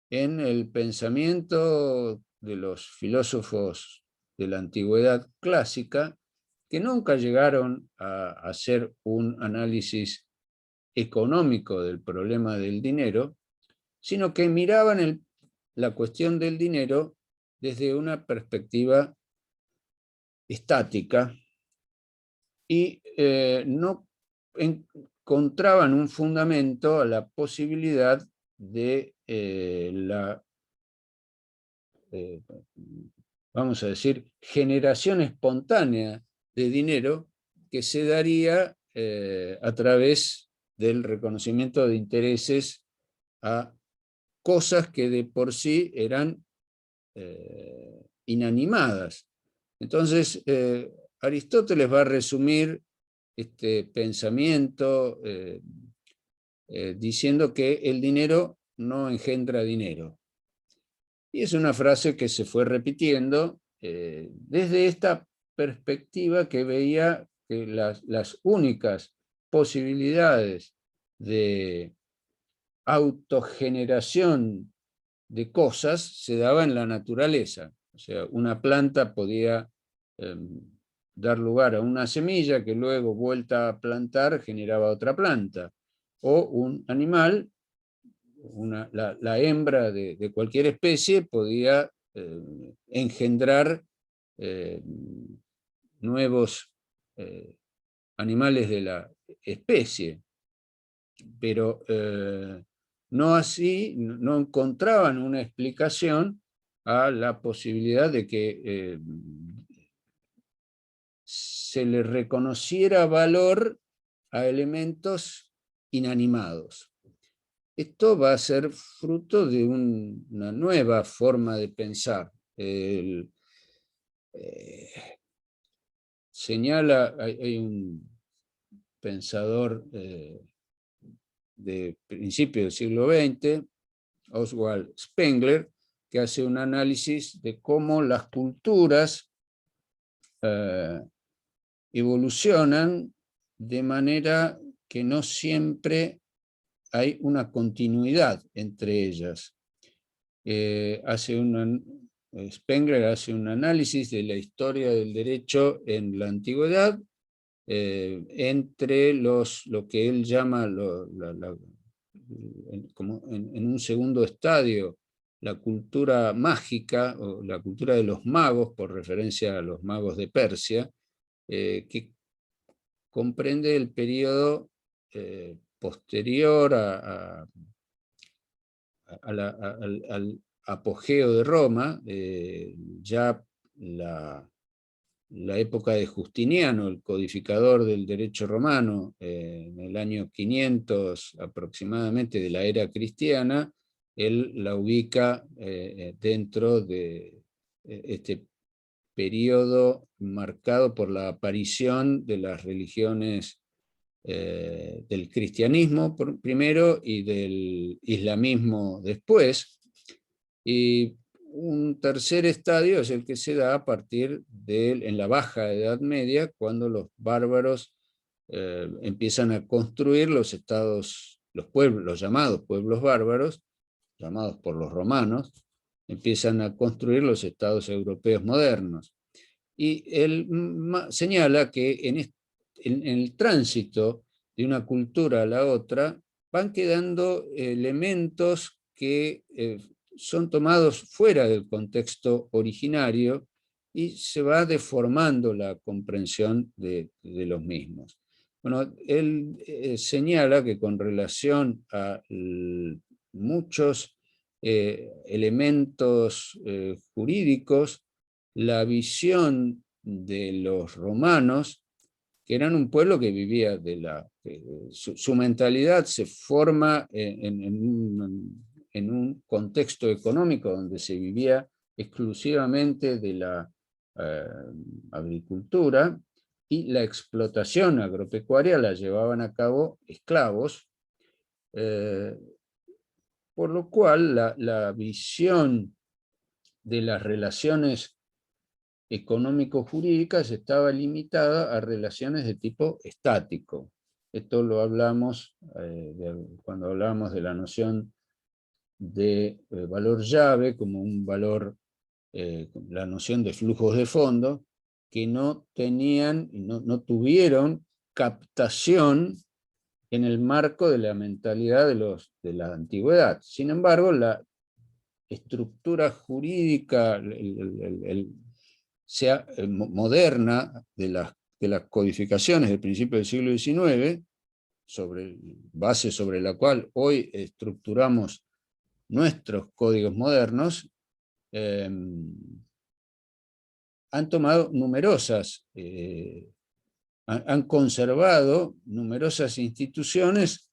[SPEAKER 1] en el pensamiento de los filósofos de la antigüedad clásica, que nunca llegaron a hacer un análisis económico del problema del dinero, sino que miraban la cuestión del dinero desde una perspectiva estática y no encontraban un fundamento a la posibilidad de vamos a decir, generación espontánea de dinero que se daría a través del reconocimiento de intereses a cosas que de por sí eran inanimadas. Entonces, Aristóteles va a resumir este pensamiento diciendo que el dinero no engendra dinero. Y es una frase que se fue repitiendo desde esta perspectiva que veía que las únicas posibilidades de autogeneración de cosas se daba en la naturaleza. O sea, una planta podía dar lugar a una semilla que luego, vuelta a plantar, generaba otra planta. O un animal, la hembra de cualquier especie podía engendrar nuevos animales de la especie. Pero no así, no encontraban una explicación a la posibilidad de que se le reconociera valor a elementos inanimados. Esto va a ser fruto de una nueva forma de pensar. Señala, hay un pensador de principios del siglo XX, Oswald Spengler, que hace un análisis de cómo las culturas evolucionan de manera que no siempre hay una continuidad entre ellas. Spengler hace un análisis de la historia del derecho en la antigüedad entre lo que él llama como en un segundo estadio, la cultura mágica o la cultura de los magos, por referencia a los magos de Persia, que comprende el periodo posterior al apogeo de Roma, ya la época de Justiniano, el codificador del derecho romano, en el año 500 aproximadamente de la era cristiana, él la ubica dentro de este periodo marcado por la aparición de las religiones del cristianismo primero y del islamismo después. Y un tercer estadio es el que se da a partir en la Baja Edad Media, cuando los bárbaros empiezan a construir los estados, los pueblos, los llamados pueblos bárbaros, llamados por los romanos, empiezan a construir los estados europeos modernos. Y él señala que en el tránsito de una cultura a la otra van quedando elementos que son tomados fuera del contexto originario y se va deformando la comprensión de los mismos. Bueno, él señala que con relación a muchos elementos jurídicos, la visión de los romanos, que eran un pueblo que vivía su mentalidad se forma en un contexto económico donde se vivía exclusivamente de la agricultura, y la explotación agropecuaria la llevaban a cabo esclavos, por lo cual la visión de las relaciones económico-jurídicas estaba limitada a relaciones de tipo estático. Esto lo hablamos cuando hablamos de la noción de valor llave como un valor, la noción de flujos de fondo, que no tuvieron captación en el marco de la mentalidad de la antigüedad. Sin embargo, la estructura jurídica moderna de las codificaciones del principio del siglo XIX, base sobre la cual hoy estructuramos nuestros códigos modernos, han tomado han conservado numerosas instituciones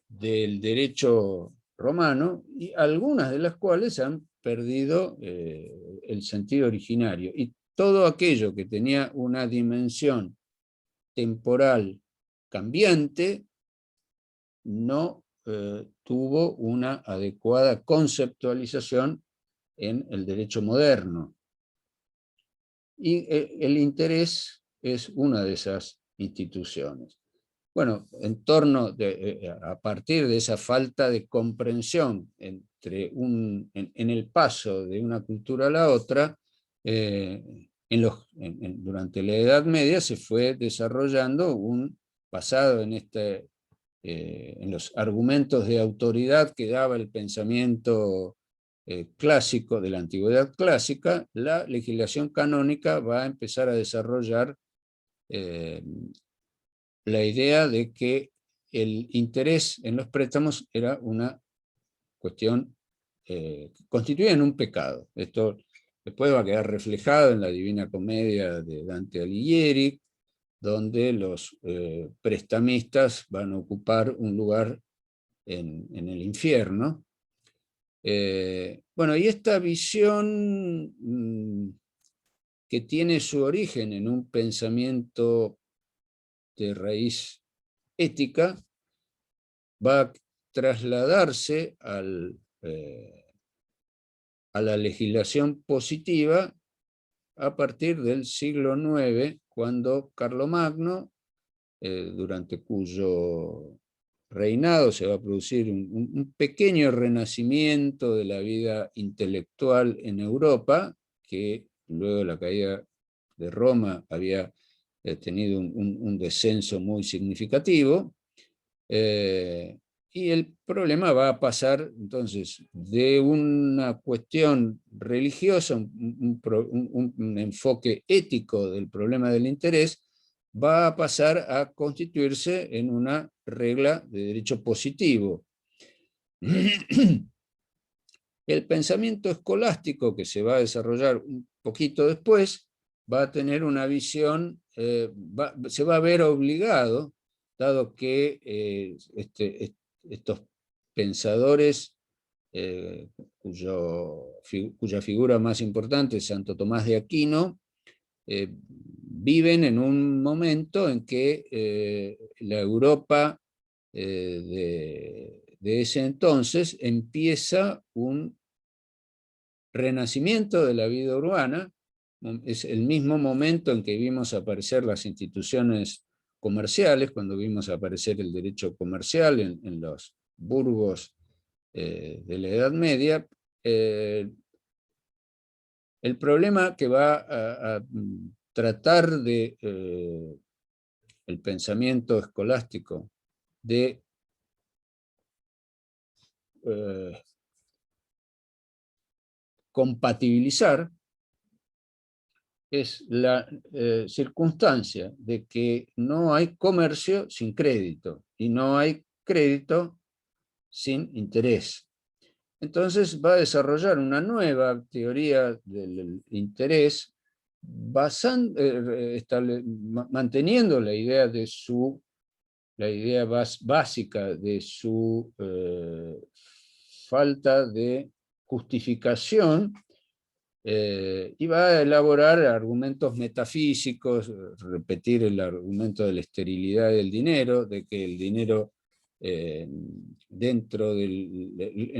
[SPEAKER 1] del derecho romano, y algunas de las cuales han perdido el sentido originario. Y todo aquello que tenía una dimensión temporal cambiante no tuvo una adecuada conceptualización en el derecho moderno. Y el interés es una de esas instituciones. Bueno, a partir de esa falta de comprensión en el paso de una cultura a la otra, durante la Edad Media se fue desarrollando basado en los argumentos de autoridad que daba el pensamiento clásico, de la antigüedad clásica. La legislación canónica va a empezar a desarrollar la idea de que el interés en los préstamos era una cuestión que constituía en un pecado. Esto después va a quedar reflejado en la Divina Comedia de Dante Alighieri, donde los prestamistas van a ocupar un lugar en el infierno. Bueno, y esta visión que tiene su origen en un pensamiento de raíz ética, va a trasladarse a la legislación positiva a partir del siglo IX, cuando Carlomagno, durante cuyo reinado se va a producir un pequeño renacimiento de la vida intelectual en Europa, que luego de la caída de Roma había tenido un descenso muy significativo, y el problema va a pasar entonces de una cuestión religiosa, un enfoque ético del problema del interés, va a pasar a constituirse en una regla de derecho positivo. El pensamiento escolástico, que se va a desarrollar un poquito después, va a tener una visión, se va a ver obligado, dado que estos pensadores, cuya figura más importante es Santo Tomás de Aquino, viven en un momento en que la Europa de ese entonces empieza un renacimiento de la vida urbana. Es el mismo momento en que vimos aparecer las instituciones comerciales, cuando vimos aparecer el derecho comercial en los burgos de la Edad Media. El problema que va a tratar el pensamiento escolástico de compatibilizar es la circunstancia de que no hay comercio sin crédito y no hay crédito sin interés. Entonces va a desarrollar una nueva teoría del interés manteniendo la idea básica de su falta de justificación, y va a elaborar argumentos metafísicos, repetir el argumento de la esterilidad del dinero, de que el dinero, en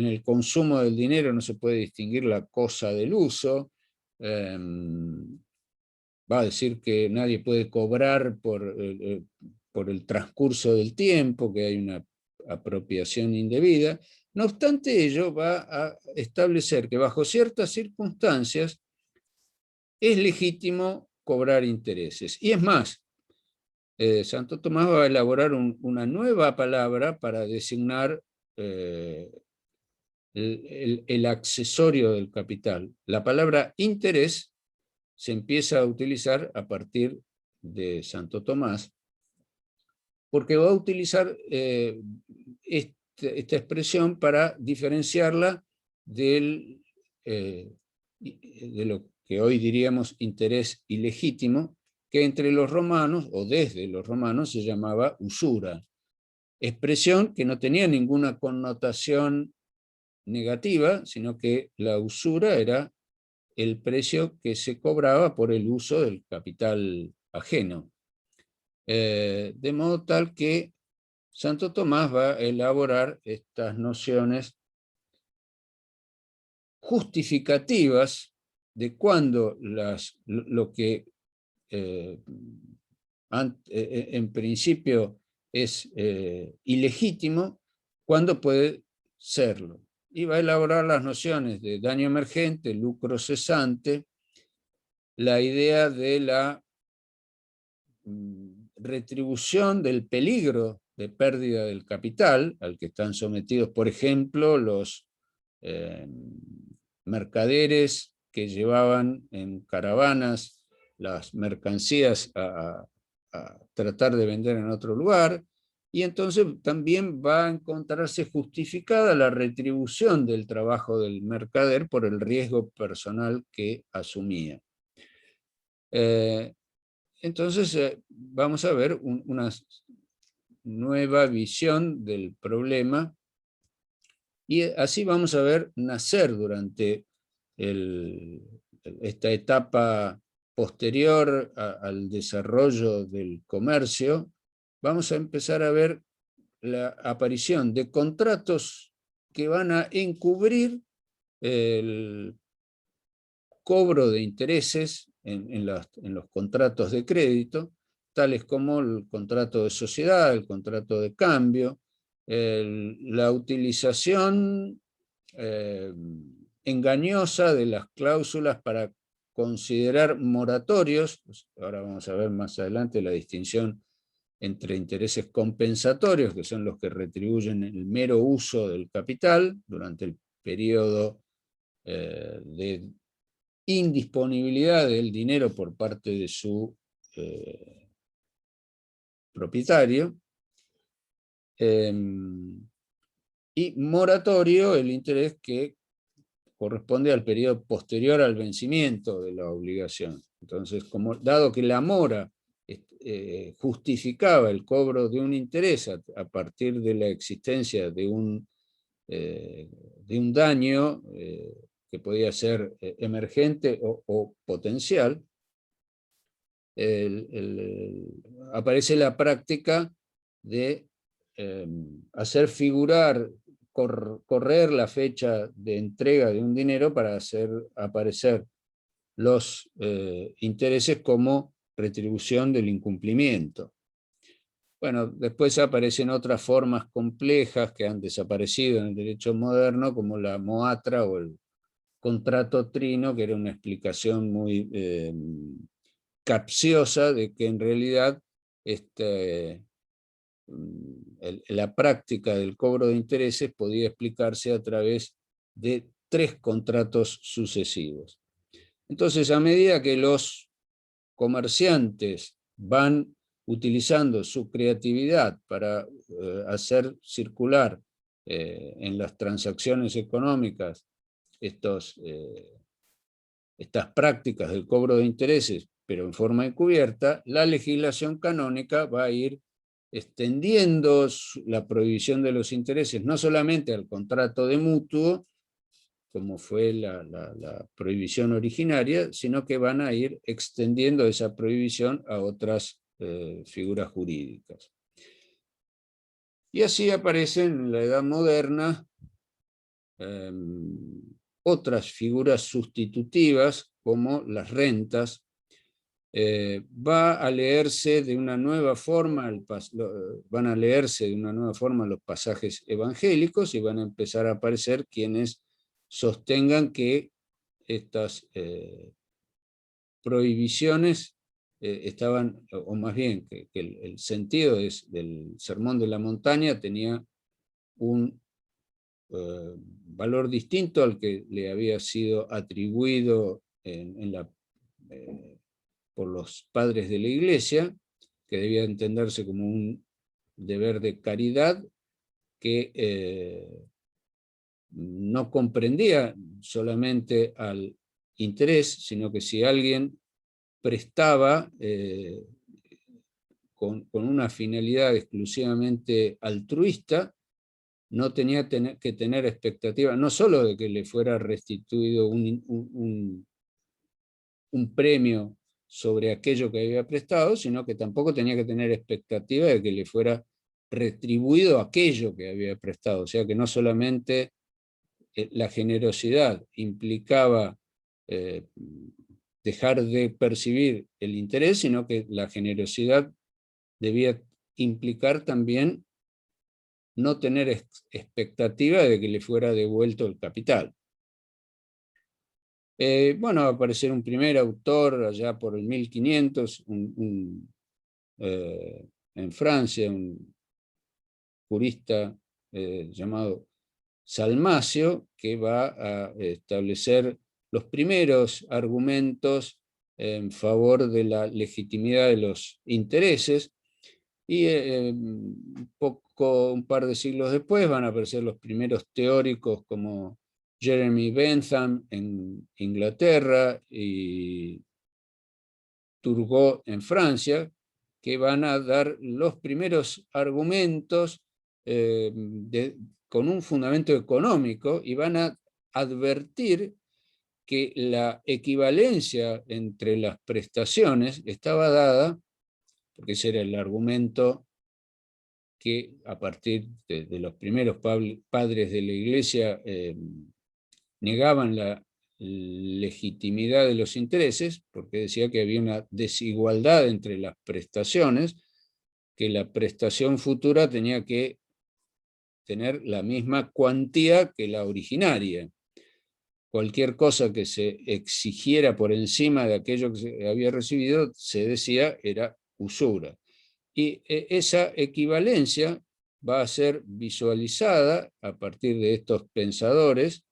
[SPEAKER 1] el consumo del dinero no se puede distinguir la cosa del uso. Va a decir que nadie puede cobrar por el transcurso del tiempo, que hay una apropiación indebida. No obstante ello, va a establecer que bajo ciertas circunstancias es legítimo cobrar intereses. Y es más, Santo Tomás va a elaborar una nueva palabra para designar el accesorio del capital. La palabra interés se empieza a utilizar a partir de Santo Tomás, porque va a utilizar esta expresión para diferenciarla de lo que hoy diríamos interés ilegítimo, que entre los romanos, o desde los romanos, se llamaba usura. Expresión que no tenía ninguna connotación negativa, sino que la usura era el precio que se cobraba por el uso del capital ajeno. De modo tal que Santo Tomás va a elaborar estas nociones justificativas de cuando lo que en principio es ilegítimo, cuando puede serlo. Y va a elaborar las nociones de daño emergente, lucro cesante, la idea de la retribución del peligro de pérdida del capital, al que están sometidos, por ejemplo, los mercaderes que llevaban en caravanas las mercancías a tratar de vender en otro lugar, y entonces también va a encontrarse justificada la retribución del trabajo del mercader por el riesgo personal que asumía. Entonces vamos a ver una nueva visión del problema, y así vamos a ver nacer durante esta etapa posterior al desarrollo del comercio, vamos a empezar a ver la aparición de contratos que van a encubrir el cobro de intereses en los contratos de crédito, tales como el contrato de sociedad, el contrato de cambio, la utilización engañosa de las cláusulas para considerar moratorios. Ahora vamos a ver más adelante la distinción entre intereses compensatorios, que son los que retribuyen el mero uso del capital durante el periodo de indisponibilidad del dinero por parte de su propietario, y moratorio, el interés que corresponde al periodo posterior al vencimiento de la obligación. Entonces, dado que la mora justificaba el cobro de un interés a partir de la existencia de un daño que podía ser emergente o potencial, aparece la práctica de hacer figurar, correr la fecha de entrega de un dinero para hacer aparecer los intereses como retribución del incumplimiento. Bueno, después aparecen otras formas complejas que han desaparecido en el derecho moderno, como la moatra o el contrato trino, que era una explicación muy capciosa de que en realidad la práctica del cobro de intereses podía explicarse a través de 3 contratos sucesivos. Entonces, a medida que los comerciantes van utilizando su creatividad para hacer circular en las transacciones económicas estas prácticas del cobro de intereses, pero en forma encubierta, la legislación canónica va a ir extendiendo la prohibición de los intereses no solamente al contrato de mutuo, como fue la prohibición originaria, sino que van a ir extendiendo esa prohibición a otras figuras jurídicas. Y así aparecen en la Edad Moderna otras figuras sustitutivas, como las rentas. Va a leerse de una nueva forma, van a leerse de una nueva forma los pasajes evangélicos, y van a empezar a aparecer quienes sostengan que estas prohibiciones estaban, o más bien, que el sentido del Sermón de la Montaña tenía un valor distinto al que le había sido atribuido por los padres de la Iglesia, que debía entenderse como un deber de caridad que no comprendía solamente al interés, sino que si alguien prestaba con una finalidad exclusivamente altruista, no tenía que tener expectativa, no solo de que le fuera restituido un premio sobre aquello que había prestado, sino que tampoco tenía que tener expectativa de que le fuera retribuido aquello que había prestado. O sea que no solamente la generosidad implicaba dejar de percibir el interés, sino que la generosidad debía implicar también no tener expectativa de que le fuera devuelto el capital. Bueno, va a aparecer un primer autor allá por el 1500, en Francia, un jurista llamado Salmacio, que va a establecer los primeros argumentos en favor de la legitimidad de los intereses, y un par de siglos después van a aparecer los primeros teóricos como Jeremy Bentham en Inglaterra y Turgot en Francia, que van a dar los primeros argumentos con un fundamento económico, y van a advertir que la equivalencia entre las prestaciones estaba dada, porque ese era el argumento que a partir de los primeros padres de la Iglesia negaban la legitimidad de los intereses, porque decía que había una desigualdad entre las prestaciones, que la prestación futura tenía que tener la misma cuantía que la originaria. Cualquier cosa que se exigiera por encima de aquello que se había recibido, se decía era usura. Y esa equivalencia va a ser visualizada a partir de estos pensadores,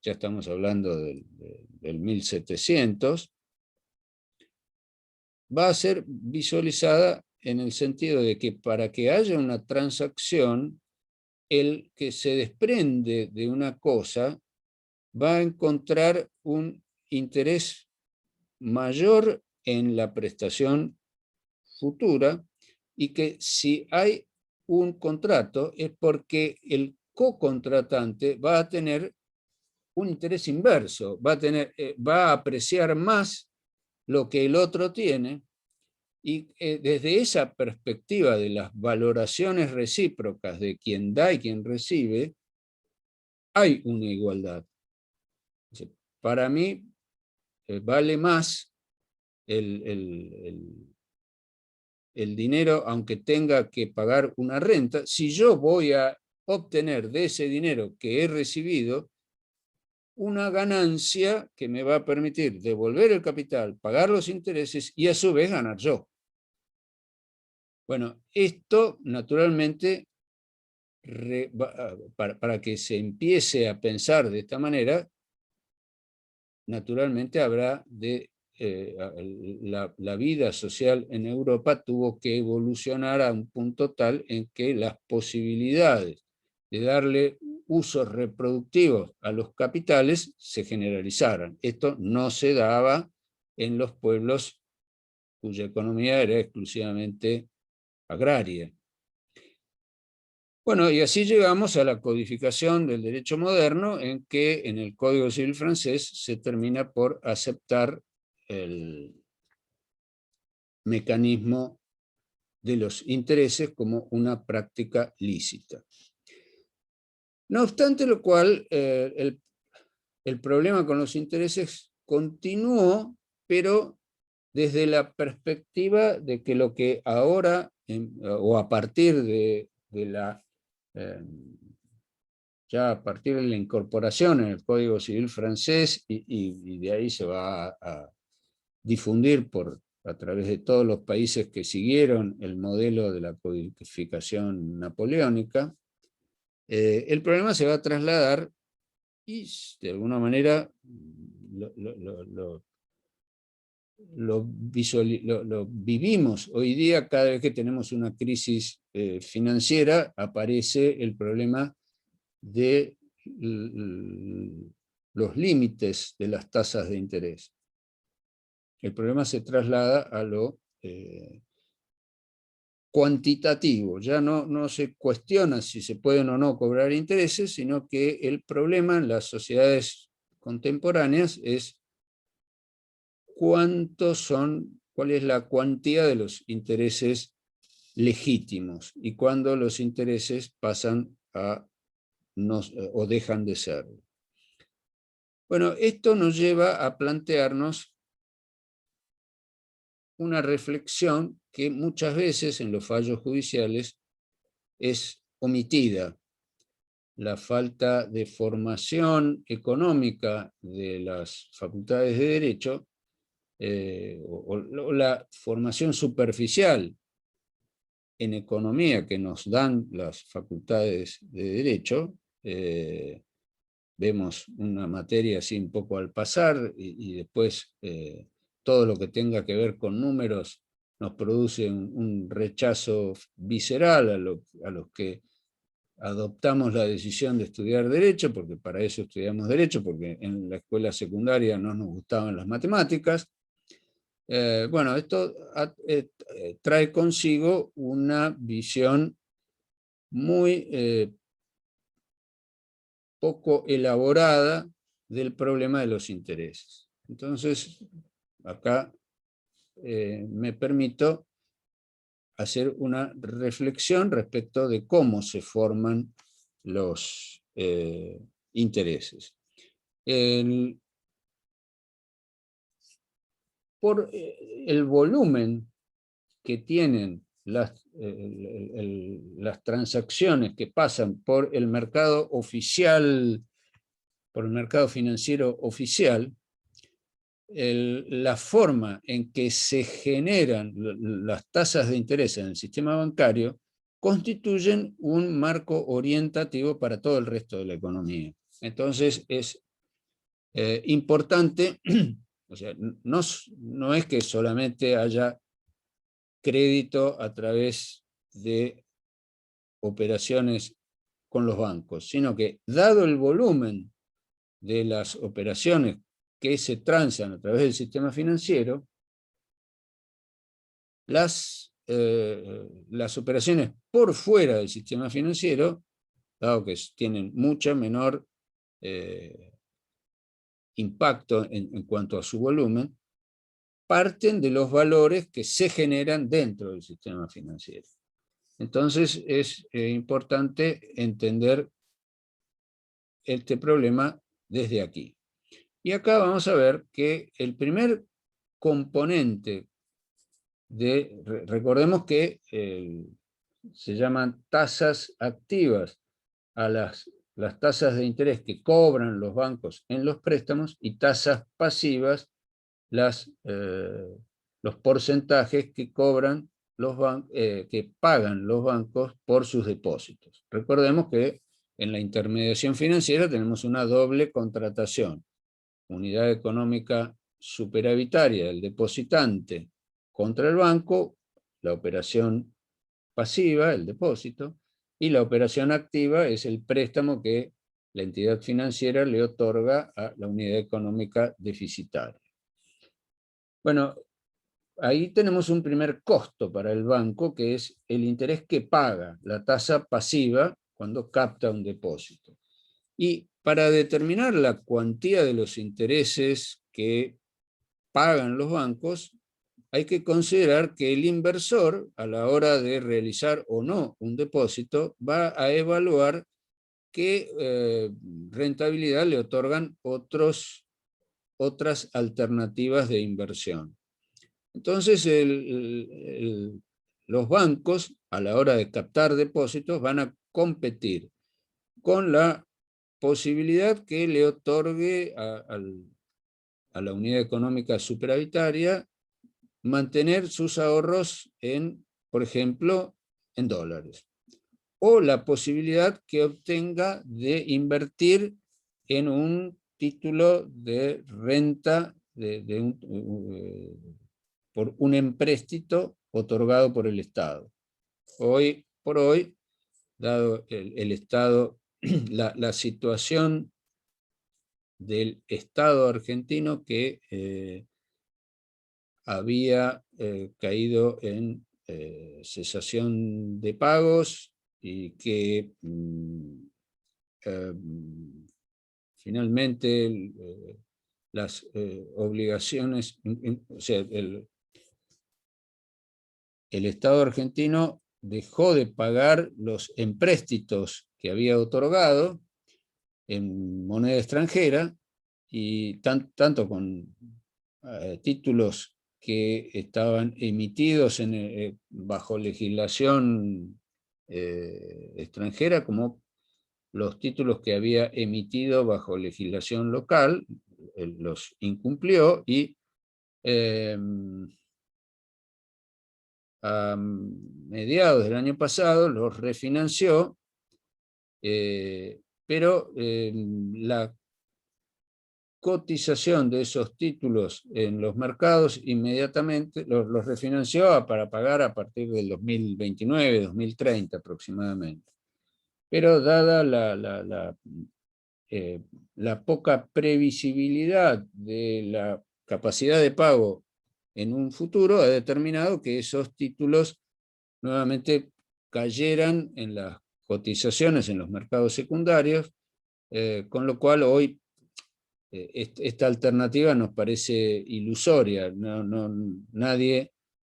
[SPEAKER 1] ya estamos hablando del 1700, va a ser visualizada en el sentido de que para que haya una transacción, el que se desprende de una cosa va a encontrar un interés mayor en la prestación futura, y que si hay un contrato es porque el co-contratante va a tener un interés inverso, va a apreciar más lo que el otro tiene, y desde esa perspectiva de las valoraciones recíprocas de quien da y quien recibe, hay una igualdad. Para mí vale más el dinero, aunque tenga que pagar una renta, si yo voy a obtener de ese dinero que he recibido una ganancia que me va a permitir devolver el capital, pagar los intereses y a su vez ganar yo. Bueno, esto naturalmente, para que se empiece a pensar de esta manera, naturalmente habrá de la vida social en Europa tuvo que evolucionar a un punto tal en que las posibilidades de darle usos reproductivos a los capitales se generalizaran. Esto no se daba en los pueblos cuya economía era exclusivamente agraria. Bueno, y así llegamos a la codificación del derecho moderno, en que en el Código Civil francés se termina por aceptar el mecanismo de los intereses como una práctica lícita. No obstante lo cual, el problema con los intereses continuó, pero desde la perspectiva de que lo que ahora, o a partir de la ya a partir de la incorporación en el Código Civil francés, y de ahí se va a difundir por a través de todos los países que siguieron el modelo de la codificación napoleónica, el problema se va a trasladar y de alguna manera lo vivimos hoy día. Cada vez que tenemos una crisis financiera, aparece el problema de los límites de las tasas de interés. El problema se traslada a lo cuantitativo. Ya no se cuestiona si se pueden o no cobrar intereses, sino que el problema en las sociedades contemporáneas es cuál es la cuantía de los intereses legítimos y cuándo los intereses pasan a o dejan de ser. Bueno, esto nos lleva a plantearnos una reflexión que muchas veces en los fallos judiciales es omitida. La falta de formación económica de las facultades de Derecho, o la formación superficial en economía que nos dan las facultades de Derecho. Vemos una materia así un poco al pasar y después todo lo que tenga que ver con números nos produce un rechazo visceral a los que adoptamos la decisión de estudiar Derecho, porque para eso estudiamos Derecho, porque en la escuela secundaria no nos gustaban las matemáticas. Bueno, esto trae consigo una visión muy poco elaborada del problema de los intereses. Entonces, acá me permito hacer una reflexión respecto de cómo se forman los intereses. Por el volumen que tienen las transacciones que pasan por el mercado oficial, por el mercado financiero oficial, la forma en que se generan las tasas de interés en el sistema bancario constituyen un marco orientativo para todo el resto de la economía. Entonces es importante, o sea, no es que solamente haya crédito a través de operaciones con los bancos, sino que dado el volumen de las operaciones que se transan a través del sistema financiero, las operaciones por fuera del sistema financiero, dado que tienen mucho menor impacto en cuanto a su volumen, parten de los valores que se generan dentro del sistema financiero. Entonces es importante entender este problema desde aquí. Y acá vamos a ver que el primer componente recordemos que se llaman tasas activas a las tasas de interés que cobran los bancos en los préstamos, y tasas pasivas los porcentajes que cobran que pagan los bancos por sus depósitos. Recordemos que en la intermediación financiera tenemos una doble contratación: unidad económica superavitaria del depositante contra el banco, la operación pasiva, el depósito, y la operación activa es el préstamo que la entidad financiera le otorga a la unidad económica deficitaria. Bueno, ahí tenemos un primer costo para el banco, que es el interés que paga, la tasa pasiva, cuando capta un depósito. Y para determinar la cuantía de los intereses que pagan los bancos, hay que considerar que el inversor, a la hora de realizar o no un depósito, va a evaluar qué rentabilidad le otorgan otras alternativas de inversión. Entonces, los bancos, a la hora de captar depósitos, van a competir con la posibilidad que le otorgue a la unidad económica superavitaria mantener sus ahorros por ejemplo, en dólares. O la posibilidad que obtenga de invertir en un título de renta por un empréstito otorgado por el Estado. Hoy por hoy, dado el Estado, la situación del Estado argentino que había caído en cesación de pagos y que finalmente las obligaciones, o sea, el Estado argentino dejó de pagar los empréstitos que había otorgado en moneda extranjera, y tanto con títulos que estaban emitidos bajo legislación extranjera, como los títulos que había emitido bajo legislación local, los incumplió, y a mediados del año pasado los refinanció, pero la cotización de esos títulos en los mercados inmediatamente los refinanció para pagar a partir del 2029, 2030 aproximadamente. Pero dada la poca previsibilidad de la capacidad de pago en un futuro, ha determinado que esos títulos nuevamente cayeran en las cotizaciones en los mercados secundarios, con lo cual hoy esta alternativa nos parece ilusoria. Nadie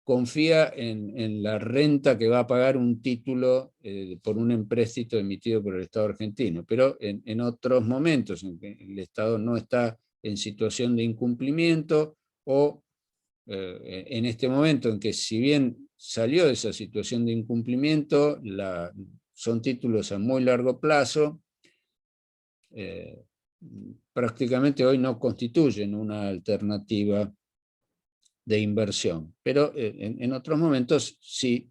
[SPEAKER 1] confía en la renta que va a pagar un título por un empréstito emitido por el Estado argentino, pero en otros momentos en que el Estado no está en situación de incumplimiento, o en este momento en que, si bien salió de esa situación de incumplimiento, son títulos a muy largo plazo, prácticamente hoy no constituyen una alternativa de inversión, pero en otros momentos sí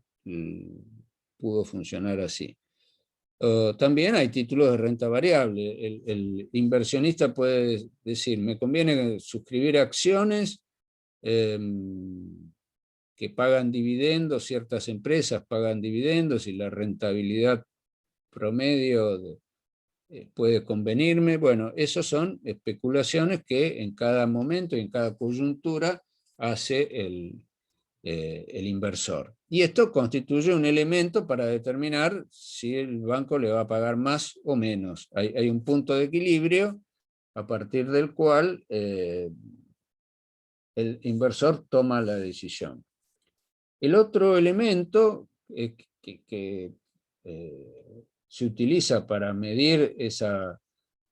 [SPEAKER 1] pudo funcionar así. También hay títulos de renta variable. El inversionista puede decir: me conviene suscribir acciones que pagan dividendos, ciertas empresas pagan dividendos y la rentabilidad promedio puede convenirme. Bueno, esas son especulaciones que en cada momento y en cada coyuntura hace el inversor. Y esto constituye un elemento para determinar si el banco le va a pagar más o menos. Hay un punto de equilibrio a partir del cual el inversor toma la decisión. El otro elemento que se utiliza para medir esa,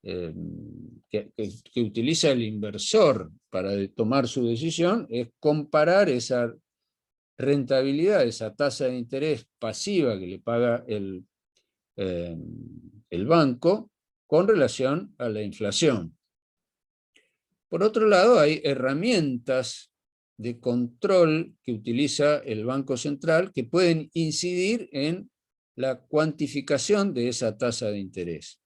[SPEAKER 1] que utiliza el inversor para tomar su decisión, es comparar esa rentabilidad, esa tasa de interés pasiva que le paga el banco con relación a la inflación. Por otro lado, hay herramientas de control que utiliza el Banco Central que pueden incidir en la cuantificación de esa tasa de interés.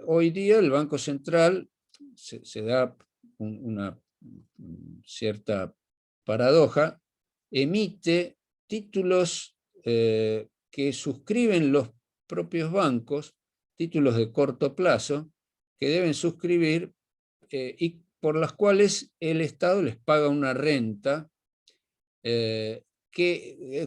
[SPEAKER 1] Hoy día el Banco Central se da una cierta paradoja, emite títulos que suscriben los propios bancos, títulos de corto plazo, que deben suscribir y por las cuales el Estado les paga una renta que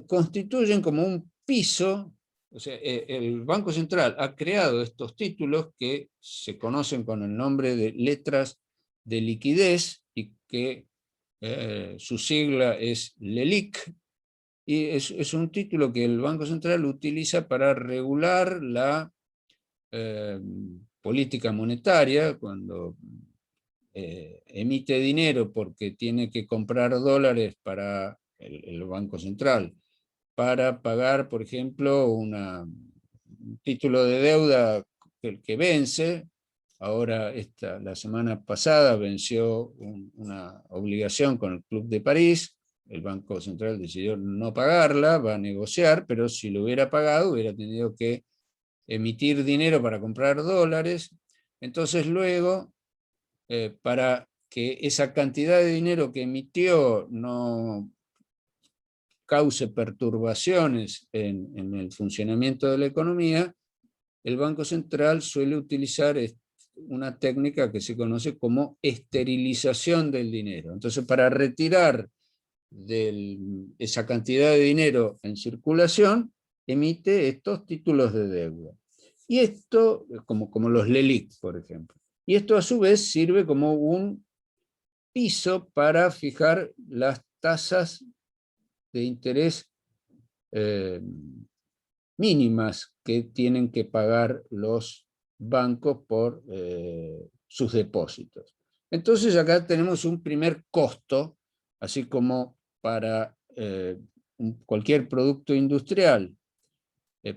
[SPEAKER 1] constituyen como un piso. O sea, el Banco Central ha creado estos títulos que se conocen con el nombre de letras de liquidez y que su sigla es LELIQ, y es un título que el Banco Central utiliza para regular la política monetaria. Cuando emite dinero porque tiene que comprar dólares para el Banco Central, para pagar, por ejemplo, un título de deuda que vence, ahora la semana pasada venció una obligación con el Club de París, el Banco Central decidió no pagarla, va a negociar, pero si lo hubiera pagado hubiera tenido que emitir dinero para comprar dólares. Entonces luego, para que esa cantidad de dinero que emitió no cause perturbaciones en el funcionamiento de la economía, el Banco Central suele utilizar una técnica que se conoce como esterilización del dinero. Entonces, para retirar esa cantidad de dinero en circulación, emite estos títulos de deuda. Y esto, como los LELIQ, por ejemplo. Y esto a su vez sirve como un piso para fijar las tasas de interés mínimas que tienen que pagar los bancos por sus depósitos. Entonces acá tenemos un primer costo, así como para cualquier producto industrial,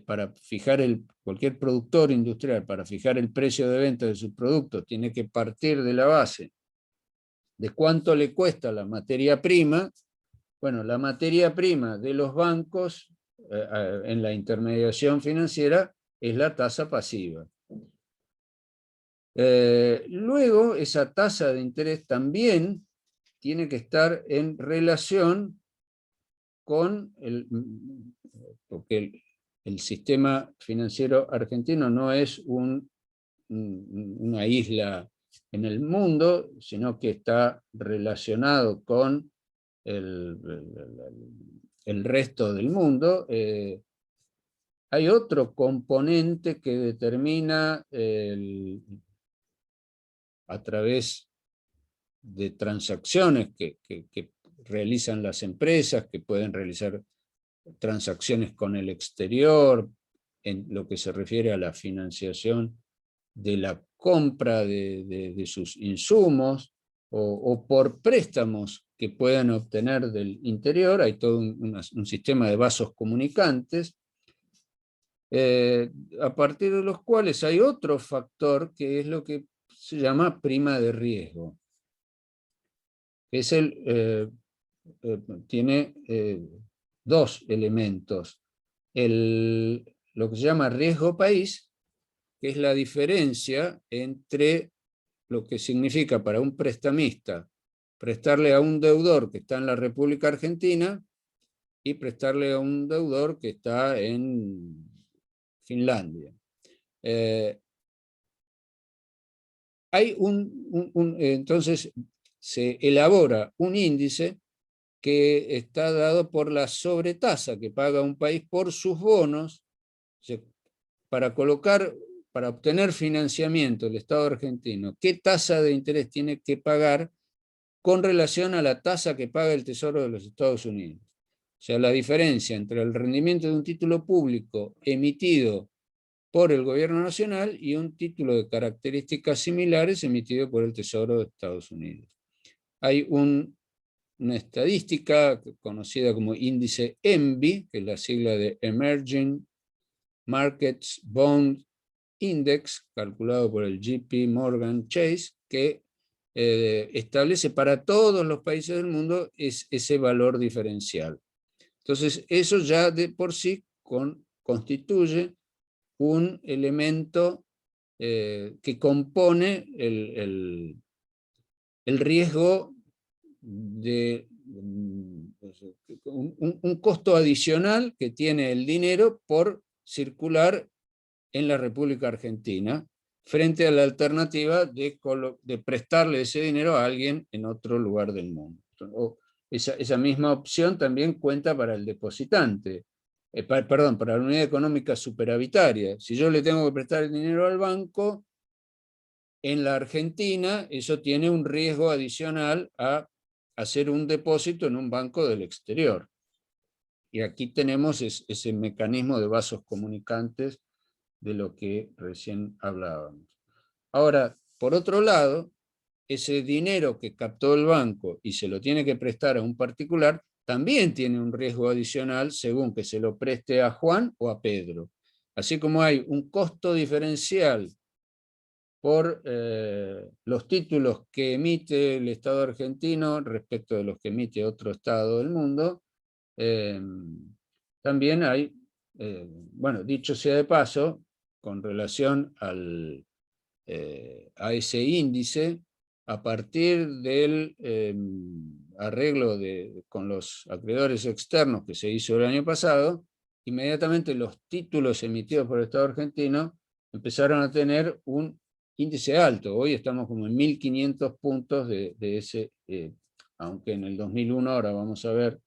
[SPEAKER 1] para fijar cualquier productor industrial, para fijar el precio de venta de sus productos, tiene que partir de la base de cuánto le cuesta la materia prima. Bueno, la materia prima de los bancos en la intermediación financiera es la tasa pasiva. Luego, esa tasa de interés también tiene que estar en relación con porque el sistema financiero argentino no es una isla en el mundo, sino que está relacionado con el resto del mundo. Hay otro componente que determina a través de transacciones que realizan las empresas, que pueden realizar transacciones con el exterior, en lo que se refiere a la financiación de la compra de sus insumos, o por préstamos que puedan obtener del interior. Hay todo un sistema de vasos comunicantes, a partir de los cuales hay otro factor que es lo que se llama prima de riesgo. Es tiene dos elementos. Lo que se llama riesgo país, que es la diferencia entre lo que significa para un prestamista prestarle a un deudor que está en la República Argentina y prestarle a un deudor que está en Finlandia. Entonces se elabora un índice que está dado por la sobretasa que paga un país por sus bonos. Para obtener financiamiento del Estado argentino, ¿qué tasa de interés tiene que pagar con relación a la tasa que paga el Tesoro de los Estados Unidos? O sea, la diferencia entre el rendimiento de un título público emitido por el gobierno nacional y un título de características similares emitido por el Tesoro de Estados Unidos. Hay una estadística conocida como índice ENVI, que es la sigla de Emerging Markets Bond Index, calculado por el JP Morgan Chase, que establece para todos los países del mundo ese valor diferencial. Entonces, eso ya de por sí constituye un elemento que compone el riesgo de un costo adicional que tiene el dinero por circular en la República Argentina, frente a la alternativa de prestarle ese dinero a alguien en otro lugar del mundo. Esa misma opción también cuenta para el depositante, perdón, para la unidad económica superavitaria. Si yo le tengo que prestar el dinero al banco, en la Argentina eso tiene un riesgo adicional a hacer un depósito en un banco del exterior. Y aquí tenemos ese mecanismo de vasos comunicantes de lo que recién hablábamos. Ahora, por otro lado, ese dinero que captó el banco y se lo tiene que prestar a un particular, también tiene un riesgo adicional según que se lo preste a Juan o a Pedro. Así como hay un costo diferencial por los títulos que emite el Estado argentino respecto de los que emite otro Estado del mundo. También hay, bueno, dicho sea de paso, con relación a ese índice, a partir del arreglo con los acreedores externos que se hizo el año pasado, inmediatamente los títulos emitidos por el Estado argentino empezaron a tener un índice alto. Hoy estamos como en 1500 puntos de ese, aunque en el 2001, ahora vamos a ver,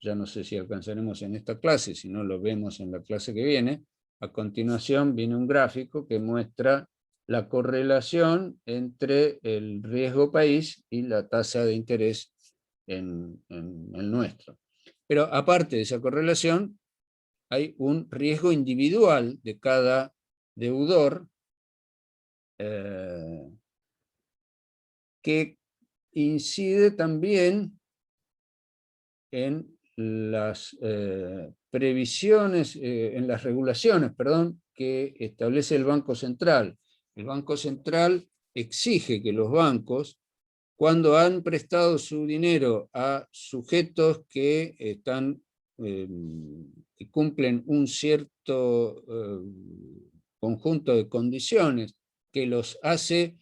[SPEAKER 1] ya no sé si alcanzaremos en esta clase, si no lo vemos en la clase que viene. A continuación viene un gráfico que muestra la correlación entre el riesgo país y la tasa de interés en el nuestro. Pero aparte de esa correlación, hay un riesgo individual de cada deudor que incide también en las previsiones, en las regulaciones, perdón, que establece el Banco Central. El Banco Central exige que los bancos, cuando han prestado su dinero a sujetos que que cumplen un cierto conjunto de condiciones que los hace,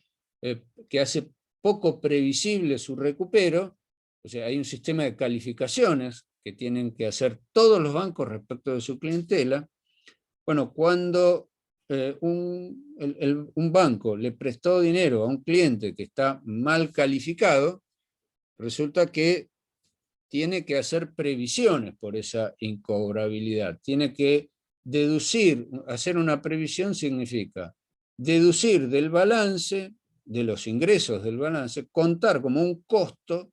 [SPEAKER 1] que hace poco previsible su recupero, o sea, hay un sistema de calificaciones que tienen que hacer todos los bancos respecto de su clientela. Bueno, cuando un banco le prestó dinero a un cliente que está mal calificado, resulta que tiene que hacer previsiones por esa incobrabilidad. Tiene que deducir, hacer una previsión significa deducir del balance, de los ingresos del balance, contar como un costo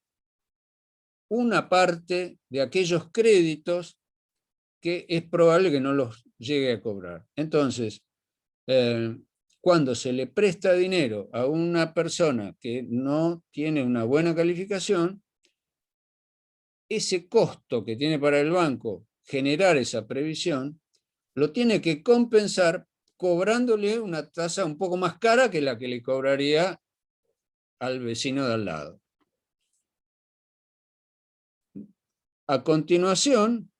[SPEAKER 1] una parte de aquellos créditos que es probable que no los llegue a cobrar. Entonces, cuando se le presta dinero a una persona que no tiene una buena calificación, ese costo que tiene para el banco generar esa previsión, lo tiene que compensar cobrándole una tasa un poco más cara que la que le cobraría al vecino de al lado. A continuación,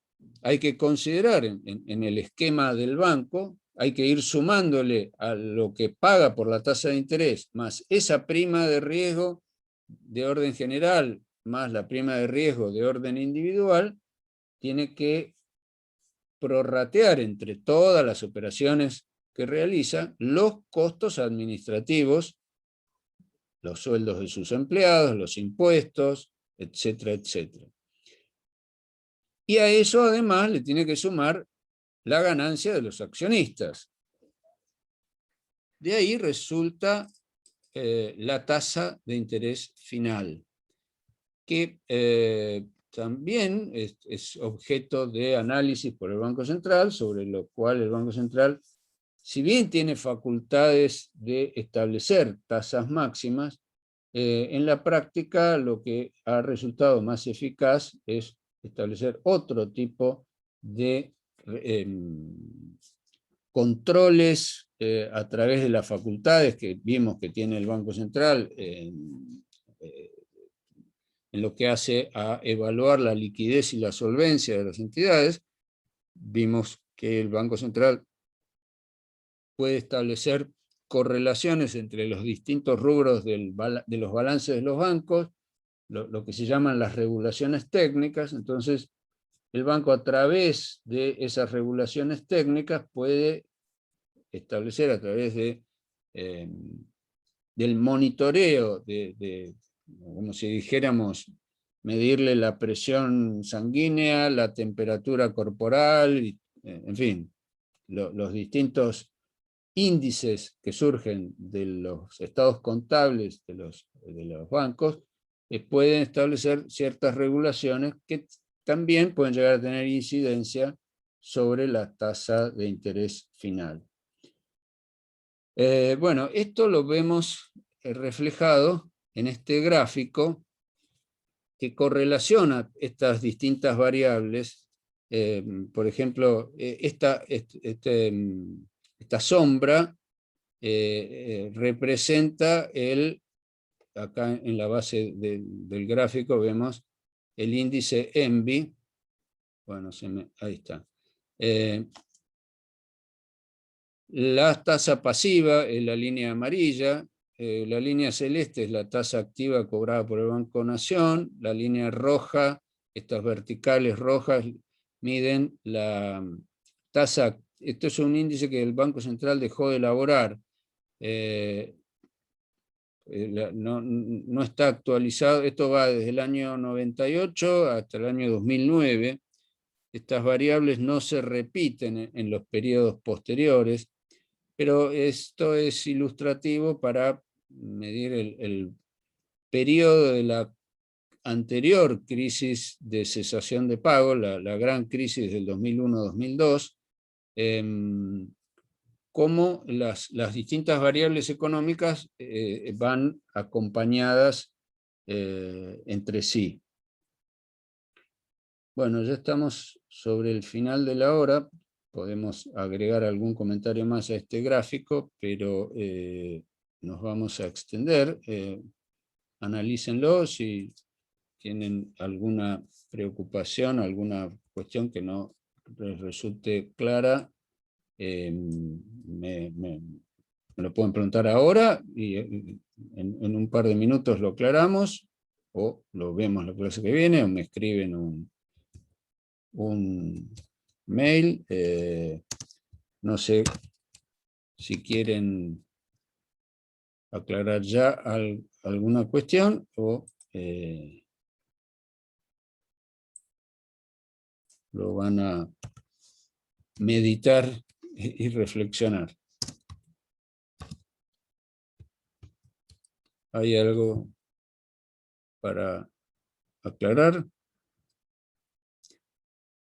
[SPEAKER 1] hay que considerar en el esquema del banco, hay que ir sumándole a lo que paga por la tasa de interés, más esa prima de riesgo de orden general, más la prima de riesgo de orden individual, tiene que prorratear entre todas las operaciones que realiza los costos administrativos, los sueldos de sus empleados, los impuestos, etcétera, etcétera. Y a eso además le tiene que sumar la ganancia de los accionistas. De ahí resulta la tasa de interés final, que también es objeto de análisis por el Banco Central, sobre lo cual el Banco Central, si bien tiene facultades de establecer tasas máximas, en la práctica lo que ha resultado más eficaz es establecer otro tipo de controles a través de las facultades que vimos que tiene el Banco Central en lo que hace a evaluar la liquidez y la solvencia de las entidades. Vimos que el Banco Central puede establecer correlaciones entre los distintos rubros de los balances de los bancos, lo que se llaman las regulaciones técnicas. Entonces, el banco a través de esas regulaciones técnicas puede establecer a través del monitoreo, como si dijéramos, medirle la presión sanguínea, la temperatura corporal, en fin, los distintos índices que surgen de los estados contables de los bancos, pueden establecer ciertas regulaciones que también pueden llegar a tener incidencia sobre la tasa de interés final. Bueno, esto lo vemos reflejado en este gráfico que correlaciona estas distintas variables. Por ejemplo, esta sombra representa acá en la base del gráfico vemos el índice ENVI. Bueno, ahí está. La tasa pasiva es la línea amarilla, la línea celeste es la tasa activa cobrada por el Banco Nación, la línea roja, estas verticales rojas, miden la tasa. Esto es un índice que el Banco Central dejó de elaborar. No está actualizado, esto va desde el año 98 hasta el año 2009. Estas variables no se repiten en los periodos posteriores, pero esto es ilustrativo para medir el periodo de la anterior crisis de cesación de pago, la gran crisis del 2001-2002, cómo las distintas variables económicas van acompañadas entre sí. Bueno, ya estamos sobre el final de la hora. Podemos agregar algún comentario más a este gráfico, pero nos vamos a extender. Analícenlo si tienen alguna preocupación, alguna cuestión que no les resulte clara. Me lo pueden preguntar ahora y en un par de minutos lo aclaramos, o lo vemos la clase que viene, o me escriben un mail. No sé si quieren aclarar ya alguna cuestión o lo van a meditar y reflexionar. ¿Hay algo para aclarar?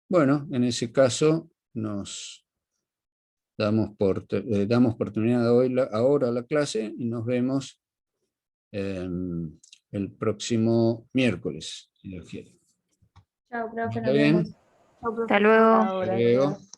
[SPEAKER 1] Bueno, en ese caso nos damos por terminada ahora la clase y nos vemos el próximo miércoles, si Dios quiere.
[SPEAKER 3] Chao, profe,
[SPEAKER 1] ¿Está
[SPEAKER 3] nos
[SPEAKER 1] bien?
[SPEAKER 3] vemos.
[SPEAKER 2] Hasta luego.
[SPEAKER 3] Chao,
[SPEAKER 1] Hasta
[SPEAKER 3] gracias.
[SPEAKER 1] luego.